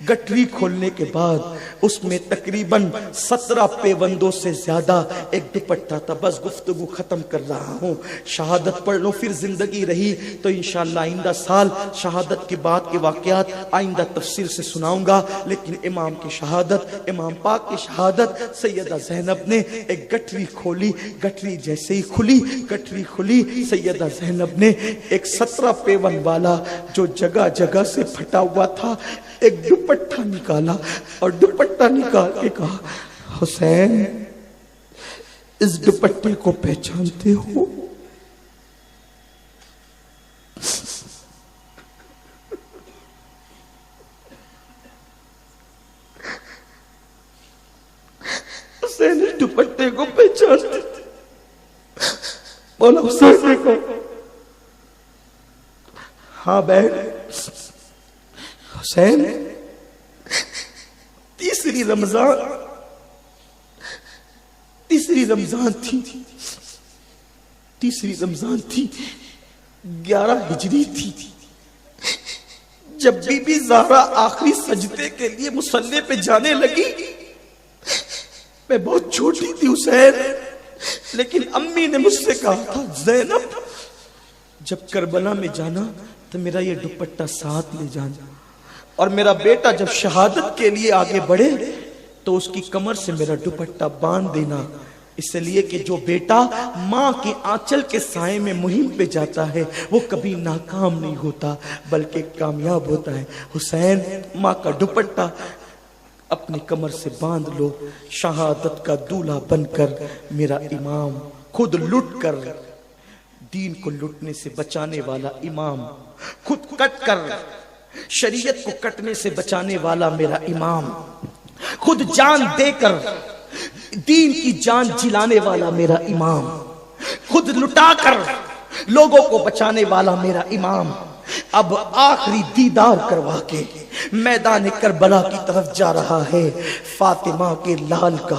S2: गठरी खोलने के बाद उसमें तकरीबन 17 पेवंदों से ज्यादा एक दुपट्टा था। बस गुफ्तगू खत्म कर रहा हूँ, शहादत पढ़ लो, फिर जिंदगी रही तो इंशाअल्लाह आइंदा साल शहादत के बाद के वाकयात आइंदा तफसील से सुनाऊंगा। लेकिन इमाम की शहादत, इमाम पाक की शहादत, सैयदा ज़ैनब ने एक गठरी खोली। गठरी जैसे ही खुली, गठरी खुली, सैयदा ज़ैनब ने एक 17 पेवन वाला जो जगह जगह से फटा हुआ था एक दुपट्टा निकाला और दुपट्टा निकाल के कहा, हुसैन इस दुपट्टे को पहचानते हो? हुसैन इस दुपट्टे को पहचानते थे। बोला हुसैन को, हाँ बहन। हुसैन तीसरी रमजान थी, तीसरी रमजान थी, 11 हिजरी थी, जब बीबी ज़हरा आखिरी सजदे के लिए मुसल्ले पे जाने लगी। मैं बहुत छोटी थी हुसैन, लेकिन अम्मी ने मुझसे कहा था, ज़ैनब जब करबला में जाना तो मेरा ये दुपट्टा साथ ले जाना, और मेरा बेटा जब शहादत के लिए आगे बढ़े तो उसकी कमर से मेरा दुपट्टा बांध देना, इसलिए कि जो बेटा माँ के आंचल के साए में मुहिम पे जाता है वो कभी नाकाम नहीं होता बल्कि कामयाब होता है। हुसैन माँ का दुपट्टा अपनी कमर से बांध लो। शहादत का दूल्हा बनकर मेरा इमाम, खुद लुट कर दीन को लुटने से बचाने वाला इमाम, खुद कट कर शरीयत को कटने से बचाने वाला मेरा इमाम, खुद जान देकर दीन की जान जिलाने वाला मेरा इमाम, खुद लुटाकर लोगों को बचाने वाला मेरा इमाम, अब आखिरी दीदार करवा के मैदान करबला की तरफ जा रहा है। फातिमा के लाल का,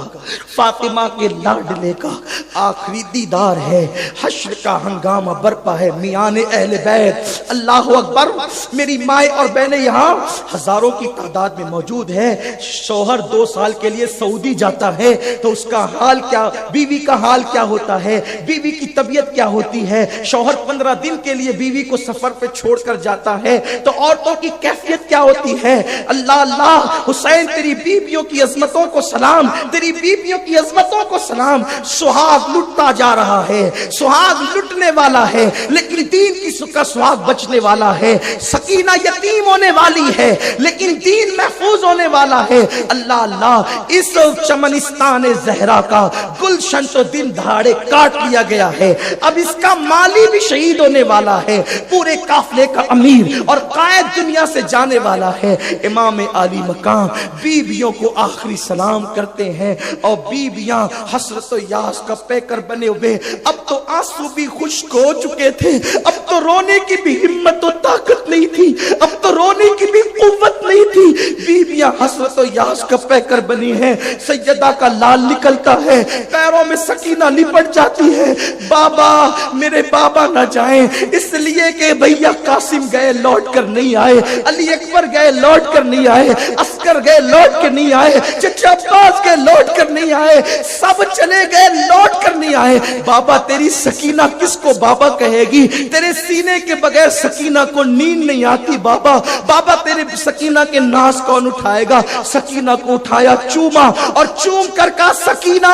S2: फातिमा के लाडले का आखिरी दीदार है। हश्र का हंगामा बरपा है मियाने अहले बैत। अल्लाह अकबर। मेरी माए और बहनें यहाँ हजारों की तादाद में मौजूद है। शौहर 2 साल के लिए सऊदी जाता है तो उसका हाल क्या, बीवी का हाल क्या होता है, बीवी की तबीयत क्या होती है। शौहर 15 दिन के लिए बीवी को सफर पे छोड़कर जाता है तो औरतों की कैफियत क्या होती ہے اللہ اللہ حسین تیری بیویوں کی عظمتوں کو سلام، تیری بیویوں کی عظمتوں کو سلام. سہاگ لٹتا جا رہا ہے، سہاگ لٹنے والا ہے لیکن دین کی کا سہاگ بچنے والا ہے. سکینہ یتیم ہونے والی ہے لیکن دین محفوظ ہونے والا ہے. اللہ اللہ اس چمنستان زہرا کا گلشن تو دن دہاڑے کاٹ لیا گیا ہے، اب اس کا مالی بھی شہید ہونے والا ہے، پورے قافلے کا امیر اور قائد دنیا سے جانے والا ہے. امام عالی مقام بیویوں کو آخری سلام کرتے ہیں اور بیویاں حسرت و یاس کا پیکر بنے ہوئے. اب تو آنسو بھی خشک ہو چکے تھے، اب تو رونے کی بھی ہمت و طاقت نہیں تھی، اب تو رونے کی بھی قوت نہیں تھی. بیویاں حسرت و یاس کا پیکر بنی ہیں. سیدہ کا لال نکلتا ہے، پیروں میں سکینہ لپٹ جاتی ہے. بابا میرے بابا نہ جائیں، اس لیے کہ بھیا قاسم گئے لوٹ کر نہیں آئے، علی اکبر گئے لوٹ کر نہیں آئے، عسکر گئے لوٹ کر نہیں آئے، چچا عباس گئے لوٹ کر نہیں آئے، سب چلے گئے لوٹ کر نہیں آئے. بابا تیری سکینہ کس کو بابا کہے گی؟ تیرے سینے کے بغیر سکینہ کو نیند نہیں آتی بابا. بابا تیرے سکینہ کے ناز کون اٹھائے گا؟ سکینہ کو اٹھایا، چوما اور چوم کر کہا سکینہ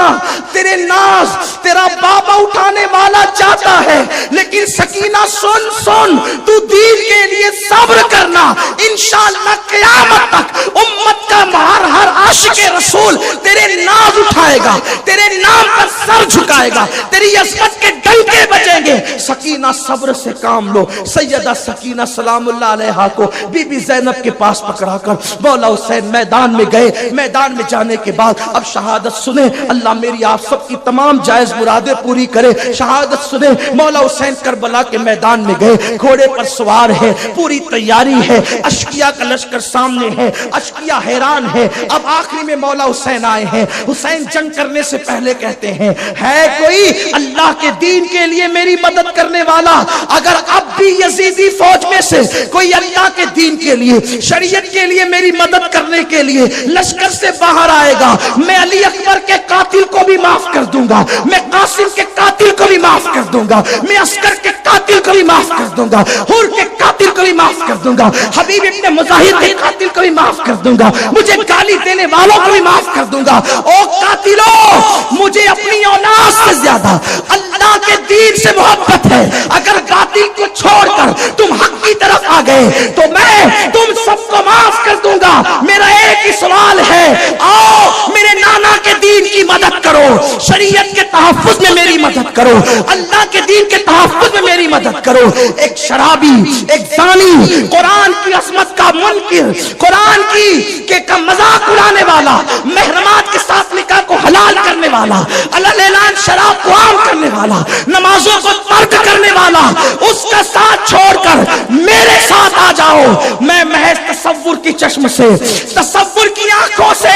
S2: تیرے ناز تیرا بابا اٹھانے والا چاہتا ہے، لیکن سکینہ سن سن تو دین کے لیے صبر کرنا، انشاءاللہ قیامت تک امت کا ہر عاشق رسول تیرے ناز اٹھائے گا، تیرے نام پر سر جھکائے گا، تیری عظمت کے ڈنکے بجیں گے. سکینہ صبر سے کام لو. سیدہ سکینہ سلام اللہ علیہا کو بی بی زینب کے پاس پکڑا کر مولا حسین میدان میں گئے. میدان میں جانے کے بعد اب شہادت سنیں، اللہ میری آپ سب کی تمام جائز مرادیں پوری کرے. شہادت سنیں، مولا حسین کربلا کے میدان میں گئے، گھوڑے پر سوار ہے، پوری تیاری ہے، اشقیاء کا لشکر سامنے ہے، اشقیاء حیران ہے. اب آخری میں مولا حسین آئے ہیں. حسین جنگ کرنے سے پہلے کہتے ہیں ہے کوئی اللہ کے دین کے لیے میری مدد کرنے والا؟ اگر اب بھی یزیدی فوج میں سے کوئی اللہ کے دین کے لیے، شریعت کے لیے میری مدد کرنے کے لیے لشکر سے باہر آئے گا، میں علی اکبر کے قاتل کو بھی معاف کر دوں گا، میں قاسم کے قاتل کو بھی معاف کر دوں گا، میں عسکر کے قاتل کو بھی معاف کر دوں گا، حور کے قاتل کو بھی معاف کر دوں گا، حبیب ابن مظاہر کے قاتل کو بھی معاف کر دوں گا، مجھے گالی دینے والوں کو بھی معاف کر دوں گا. او قاتلوں، مجھے اپنی اولاد سے زیادہ اللہ کے دین سے محبت ہے. اگر قاتل کو چھوڑ کر تم حق کی طرف آ گئے تو میں تم سب کو معاف کر دوں گا. میرا ایک ہی سوال ہے، آؤ میرے نانا کے دین کی مدد کرو، شریعت کے تحفظ میں میری مدد کرو، اللہ کے دین کے تحفظ میں میری مدد کرو. ایک شرابی، ایک زانی، قرآن کی عظمت کا منکر، قرآن کی کا مذاق اڑانے والا، محرمات کے ساتھ نکاح کو حلال کرنے والا، علل اعلان شراب کو عام کرنے والا، نمازوں کو ترک کرنے والا، اس کا ساتھ چھوڑ کر میرے ساتھ آ جاؤ. میں محض تصور کی چشم سے، تصور کی آنکھوں سے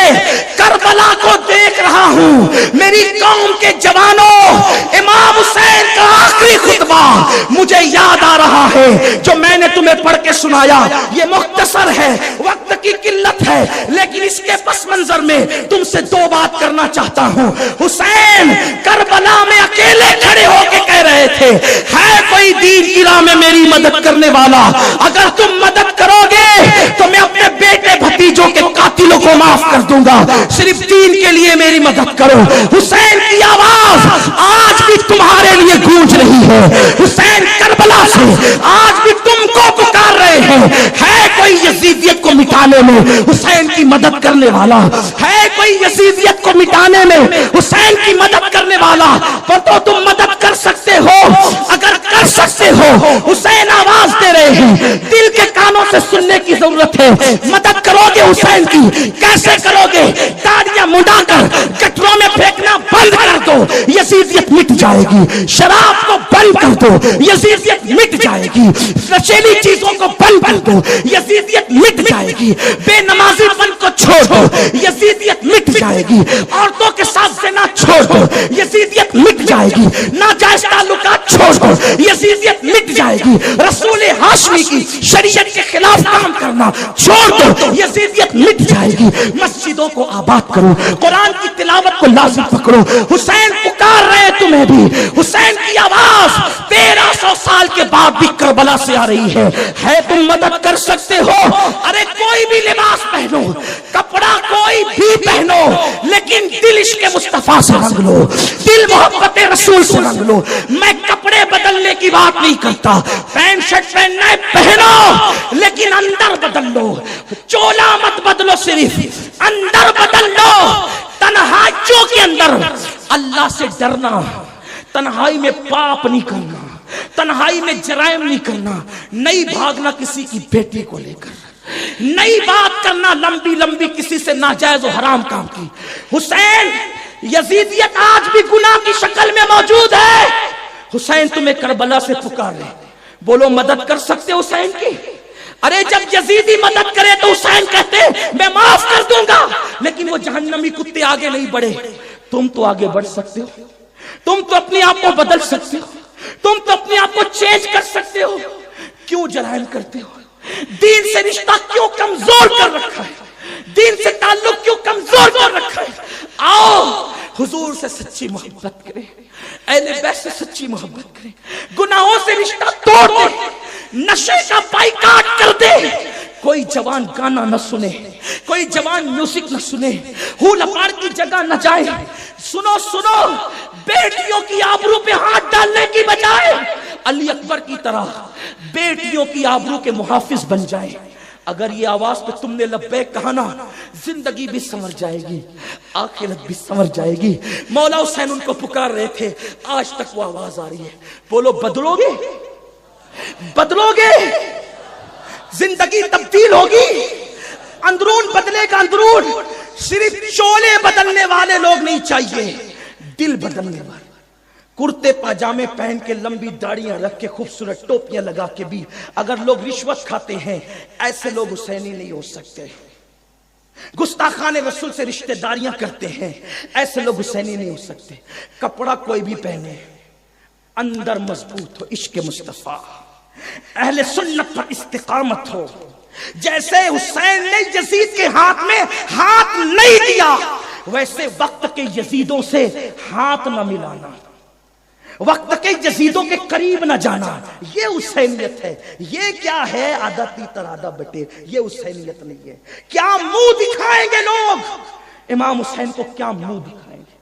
S2: کربلا کو دیکھ رہا ہوں. میری قوم کے جوانوں، امام حسین کا آخری خطبہ مجھے یاد آ رہا ہے جو میں نے تمہیں پڑھ کے سنایا. یہ مختصر ہے، وقت کی قلت ہے، لیکن اس کے پس منظر میں تم سے دو بات کرنا چاہتا ہوں. حسین کربلا میں اکیلے کھڑے ہو کے کہہ رہے تھے ہے کوئی دین کی راہ میں میری مدد کرنے والا؟ اگر تم مدد کرو گے تو میں اپنے بیٹے بھتیجوں کے قاتلوں کو معاف کر دوں گا، صرف دین کے لیے میری مدد کرو. حسین کی آواز آج بھی تمہارے لیے گونج رہی ہے. حسین کربلا سے آج بھی تم کو پکار رہے ہیں. ہے کوئی یزیدیت کو مٹانے میں حسین کی مدد کرنے والا؟ ہے کوئی یزیدیت کو مٹانے میں حسین کی مدد کرنے والا؟ تو تم مدد کر سکتے ہو. اگر کر سکتے ہو، حسین آواز دے رہے ہیں، دل کے کانوں سے سننے کی ضرورت ہے. مدد کرو گے حسین کی؟ کیسے کرو گے؟ داڑیاں منڈا کر گٹروں میں پھینکنا بند کر دو، یزیدیت مٹ جائے گی. شراب کو بند کر دو، یزیدیت مٹ جائے گی. نشیلی چیزوں کو بند کر دو، یزیدیت مٹ جائے گی. بے نمازی پن کو چھوڑ دو، یزیدیت مٹ جائے گی. عورتوں کے ساتھ زنا چھوڑ دو، یزیدیت مٹ جائے گی. ناجائز تعلقات چھوڑ دو، یزیدیت مٹ جائے گی. رسول ہاشمی کی شریعت کے خلاف کام کرنا کرنا چھوڑ دو، یزیدیت مٹ جائے گی۔ مسجدوں کو آباد کرو، قرآن کی تلاوت کو لازم پکڑو۔ حسین پکار رہے تمہیں بھی، حسین کی آواز 1300 سال کے بعد بھی کربلا سے آ رہی ہے تم مدد کر سکتے ہو؟ ارے کوئی بھی لباس پہنو، کپڑا کوئی بھی پہنو، لیکن دل عشق مصطفیٰ سے رنگ لو، دل محبت رسول سے رنگ لو۔ میں کپڑے بدلنے کی بات نہیں کرتا، پینٹ شرٹ پہننا ہے پہنو، لیکن اندر بدل لو، چولا مت بدلو، صرف اندر بدل لو۔ تنہائیوں کے اندر اللہ سے ڈرنا، تنہائی میں پاپ نہیں کرنا، تنہائی میں جرائم نہیں کرنا، نہیں بھاگنا کسی کی بیٹی کو لے کر، نہیں بات کرنا لمبی لمبی کسی سے ناجائز و حرام کام کی۔ حسین، یزیدیت آج بھی گناہ کی شکل میں موجود ہے۔ حسین تمہیں کربلا سے پکار رہے، بولو مدد کر سکتے حسین کی؟ ارے جب یزیدی مدد کرے تو حسین کہتے میں معاف کر دوں گا، لیکن وہ جہنمی کتے آگے نہیں بڑھے۔ تم تو آگے بڑھ سکتے ہو، تم تو اپنے آپ کو بدل سکتے ہو، تم تو اپنے آپ کو چینج کر سکتے ہو، کیوں جرائم کرتے ہو؟ دین سے رشتہ کیوں کمزور کر رکھا ہے؟ دین سے تعلق کیوں کمزور کر رکھا ہے؟ آؤ حضور سے سچی محبت کریں، اہل بیت سے سچی محبت کریں، گناہوں سے رشتہ توڑ دیں، نشے کا بائیکاٹ کر دے۔ کوئی جوان گانا نہ سنے، کوئی جوان میوزک نہ سنے، ہول پار کی جگہ نہ جائے۔ سنو سنو، بیٹیوں کی آبرو پہ ہاتھ ڈالنے کی بجائے علی اکبر کی طرح بیٹیوں کی آبرو کے محافظ بن جائے۔ اگر یہ آواز پہ تم نے لبیک کہا نا، زندگی بھی سنور جائے گی، آخرت بھی سنور جائے گی۔ مولا حسین ان کو پکار رہے تھے، آج تک وہ آواز آ رہی ہے۔ بولو بدلو گے؟ بدلو گے؟ زندگی تبدیل ہوگی، اندرون بدلے گا۔ اندرون صرف چولے بدلنے والے لوگ نہیں چاہیے، دل بدلنے والے۔ کرتے پاجامے پہن کے، لمبی داڑیاں رکھ کے، خوبصورت ٹوپیاں لگا کے بھی اگر لوگ رشوت کھاتے ہیں، ایسے لوگ حسینی نہیں ہو سکتے۔ گستاخان رسول سے رشتہ داریاں کرتے ہیں، ایسے لوگ حسینی نہیں ہو سکتے۔ کپڑا کوئی بھی پہنے، اندر مضبوط ہو، عشق مصطفیٰ، اہل سنت پر استقامت ہو۔ جیسے حسین نے یزید کے ہاتھ میں ہاتھ نہیں دیا، ویسے وقت کے یزیدوں سے ہاتھ نہ ملانا، وقت کے یزیدوں کے قریب نہ جانا، یہ حسینیت ہے۔ یہ کیا ہے؟ آدھا تیتر آدھا بٹیر، یہ حسینیت نہیں ہے۔ کیا منہ دکھائیں گے لوگ امام حسین کو؟ کیا منہ دکھائیں گے؟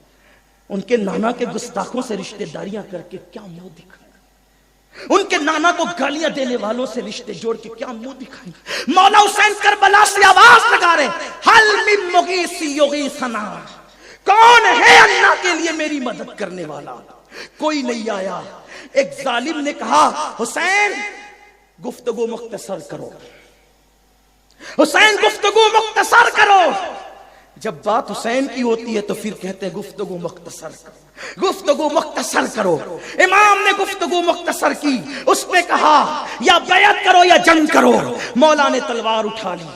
S2: ان کے نانا کے گستاخوں سے رشتہ داریاں کر کے کیا منہ دکھائیں گے؟ ان کے نانا کو گالیاں دینے والوں سے رشتے جوڑ کے کیا منہ دکھائیں گے؟ مولا حسین کربلا سے آواز لگا رہے، حل من مغیث یغیثنا، کون ہے اللہ کے لیے میری مدد کرنے والا؟ کوئی نہیں آیا۔ ایک ظالم نے کہا حسین گفتگو مختصر کرو، حسین گفتگو مختصر کرو۔ جب بات حسین کی ہوتی ہے تو پھر کہتے ہیں گفتگو مختصر کرو، گفتگو مختصر کرو۔ امام نے گفتگو مختصر کی، اس نے کہا یا بیعت کرو یا جنگ کرو۔ مولا نے تلوار اٹھا لی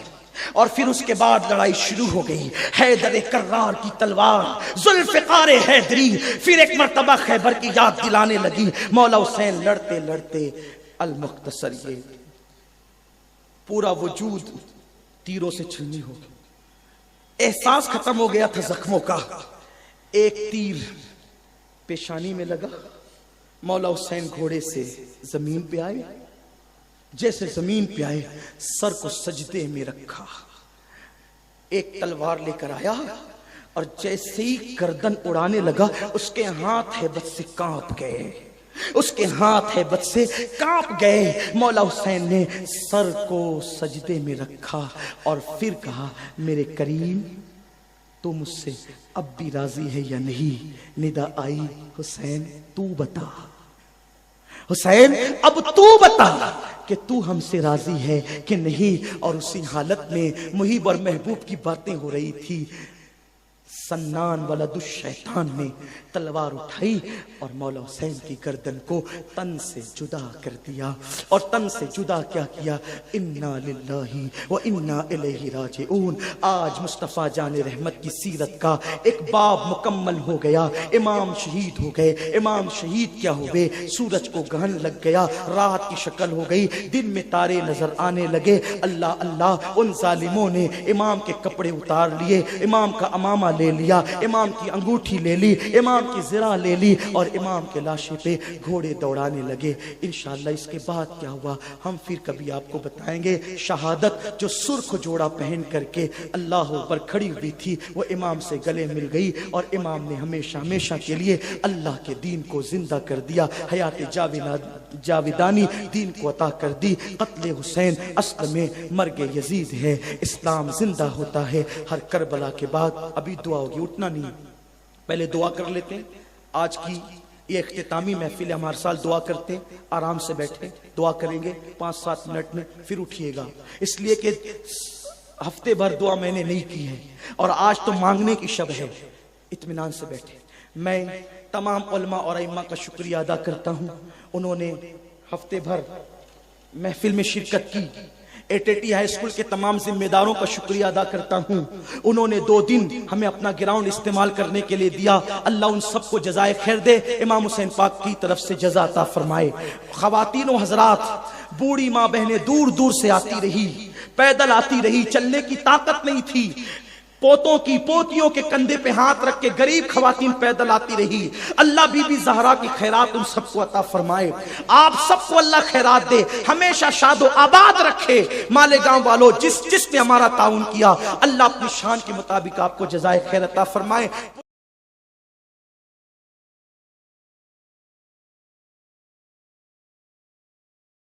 S2: اور پھر اس کے بعد لڑائی شروع ہو گئی۔ حیدر کرار کی تلوار، ذوالفقار حیدری پھر ایک مرتبہ خیبر کی یاد دلانے لگی۔ مولا حسین لڑتے لڑتے المختصر، یہ پورا وجود تیروں سے چھلنی ہو گئی، احساس ختم ہو گیا تھا زخموں کا۔ ایک تیر پیشانی میں لگا، مولا حسین گھوڑے سے زمین پہ آئے، جیسے زمین پہ آئے سر کو سجدے میں رکھا، ایک تلوار لے کر آیا اور جیسے ہی گردن اڑانے لگا اس کے ہاتھ ہیبت سے کانپ گئے، اس کے ہاتھ ہیبت سے کانپ گئے۔ مولا حسین نے سر کو سجدے میں رکھا اور پھر کہا میرے کریم تو مجھ سے اب بھی راضی ہے یا نہیں؟ ندا آئی حسین تو بتا، حسین اب تو بتا کہ تو ہم سے راضی ہے کہ نہیں۔ اور اسی حالت میں محب اور محبوب کی باتیں ہو رہی تھی۔ सन्नान वलद शैतान ने तलवार उठाई और मौला हुसैन की गर्दन को तन से जुदा कर दिया। और तन से जुदा क्या किया? इन्ना लिल्लाही व इन्ना इलैहि राजिऊन। आज मुस्तफ़ा जान रहमत की सीरत का एक बाब मुकम्मल हो गया। इमाम शहीद हो गए। इमाम शहीद क्या हो गए? सूरज को ग्रहण लग गया, रात की शक्ल हो गई, दिन में तारे नजर आने लगे। अल्लाह अल्लाह, उन जालिमों ने इमाम के कपड़े उतार लिए, इमाम का अमामा ले लिया, इमाम की अंगूठी ले ली, इमाम की ज़रा ले ली और इमाम के लाशे पे घोड़े दौड़ाने लगे। इंशाअल्लाह इसके बाद क्या हुआ हम फिर कभी आपको बताएंगे। शहादत जो सुर्ख जोड़ा पहन करके अल्लाह पर खड़ी हुई थी, वो इमाम से गले मिल गई और इमाम ने हमेशा हमेशा के लिए अल्लाह के दीन को जिंदा कर दिया, हयात जाविदानी दीन को अता कर दी। कत्ले हुसैन असल में मर्ग यजीद है, इस्लाम जिंदा होता है हर करबला के बाद। अभी दुआ होगी, उठना नहीं, पहले दुआ कर लेते हैं। आज की ये इख्तितामी महफिल हमारे साल दुआ करते हैं, आराम से बैठे दुआ करेंगे 5-7 मिनट में, फिर उठिएगा, इसलिए कि हफ्ते भर दुआ मैंने नहीं की है और आज तो मांगने की शब है। इत्मीनान से बैठे। मैं तमाम उलमा और अइम्मा का शुक्रिया अदा करता हूँ, उन्होंने हफ्ते भर महफिल में शिरकत की। एटीटी हाई स्कूल के तमाम जिम्मेदारों का शुक्रिया अदा करता हूँ, उन्होंने 2 दिन हमें अपना ग्राउंड इस्तेमाल करने के लिए दिया। अल्लाह उन सबको जज़ाए खैर दे, इमाम हुसैन पाक की तरफ से जज़ा अता फरमाए। ख़वातीन व हज़रात, बूढ़ी माँ बहनें दूर दूर से आती रही, पैदल आती रही, चलने की ताकत नहीं थी, पोतों की पोतियों के कंधे पे हाथ रख के गरीब खवातीन पैदल आती रही। अल्लाह बीबी ज़हरा की खैरात उन सबको अता फरमाए। आप सबको अल्लाह खैरात दे, हमेशा शादो आबाद रखे। मालेगांव वालों, जिस जिसने हमारा ताउन किया, अल्लाह अपनी शान के मुताबिक आपको जज़ाए खैर अता फरमाए।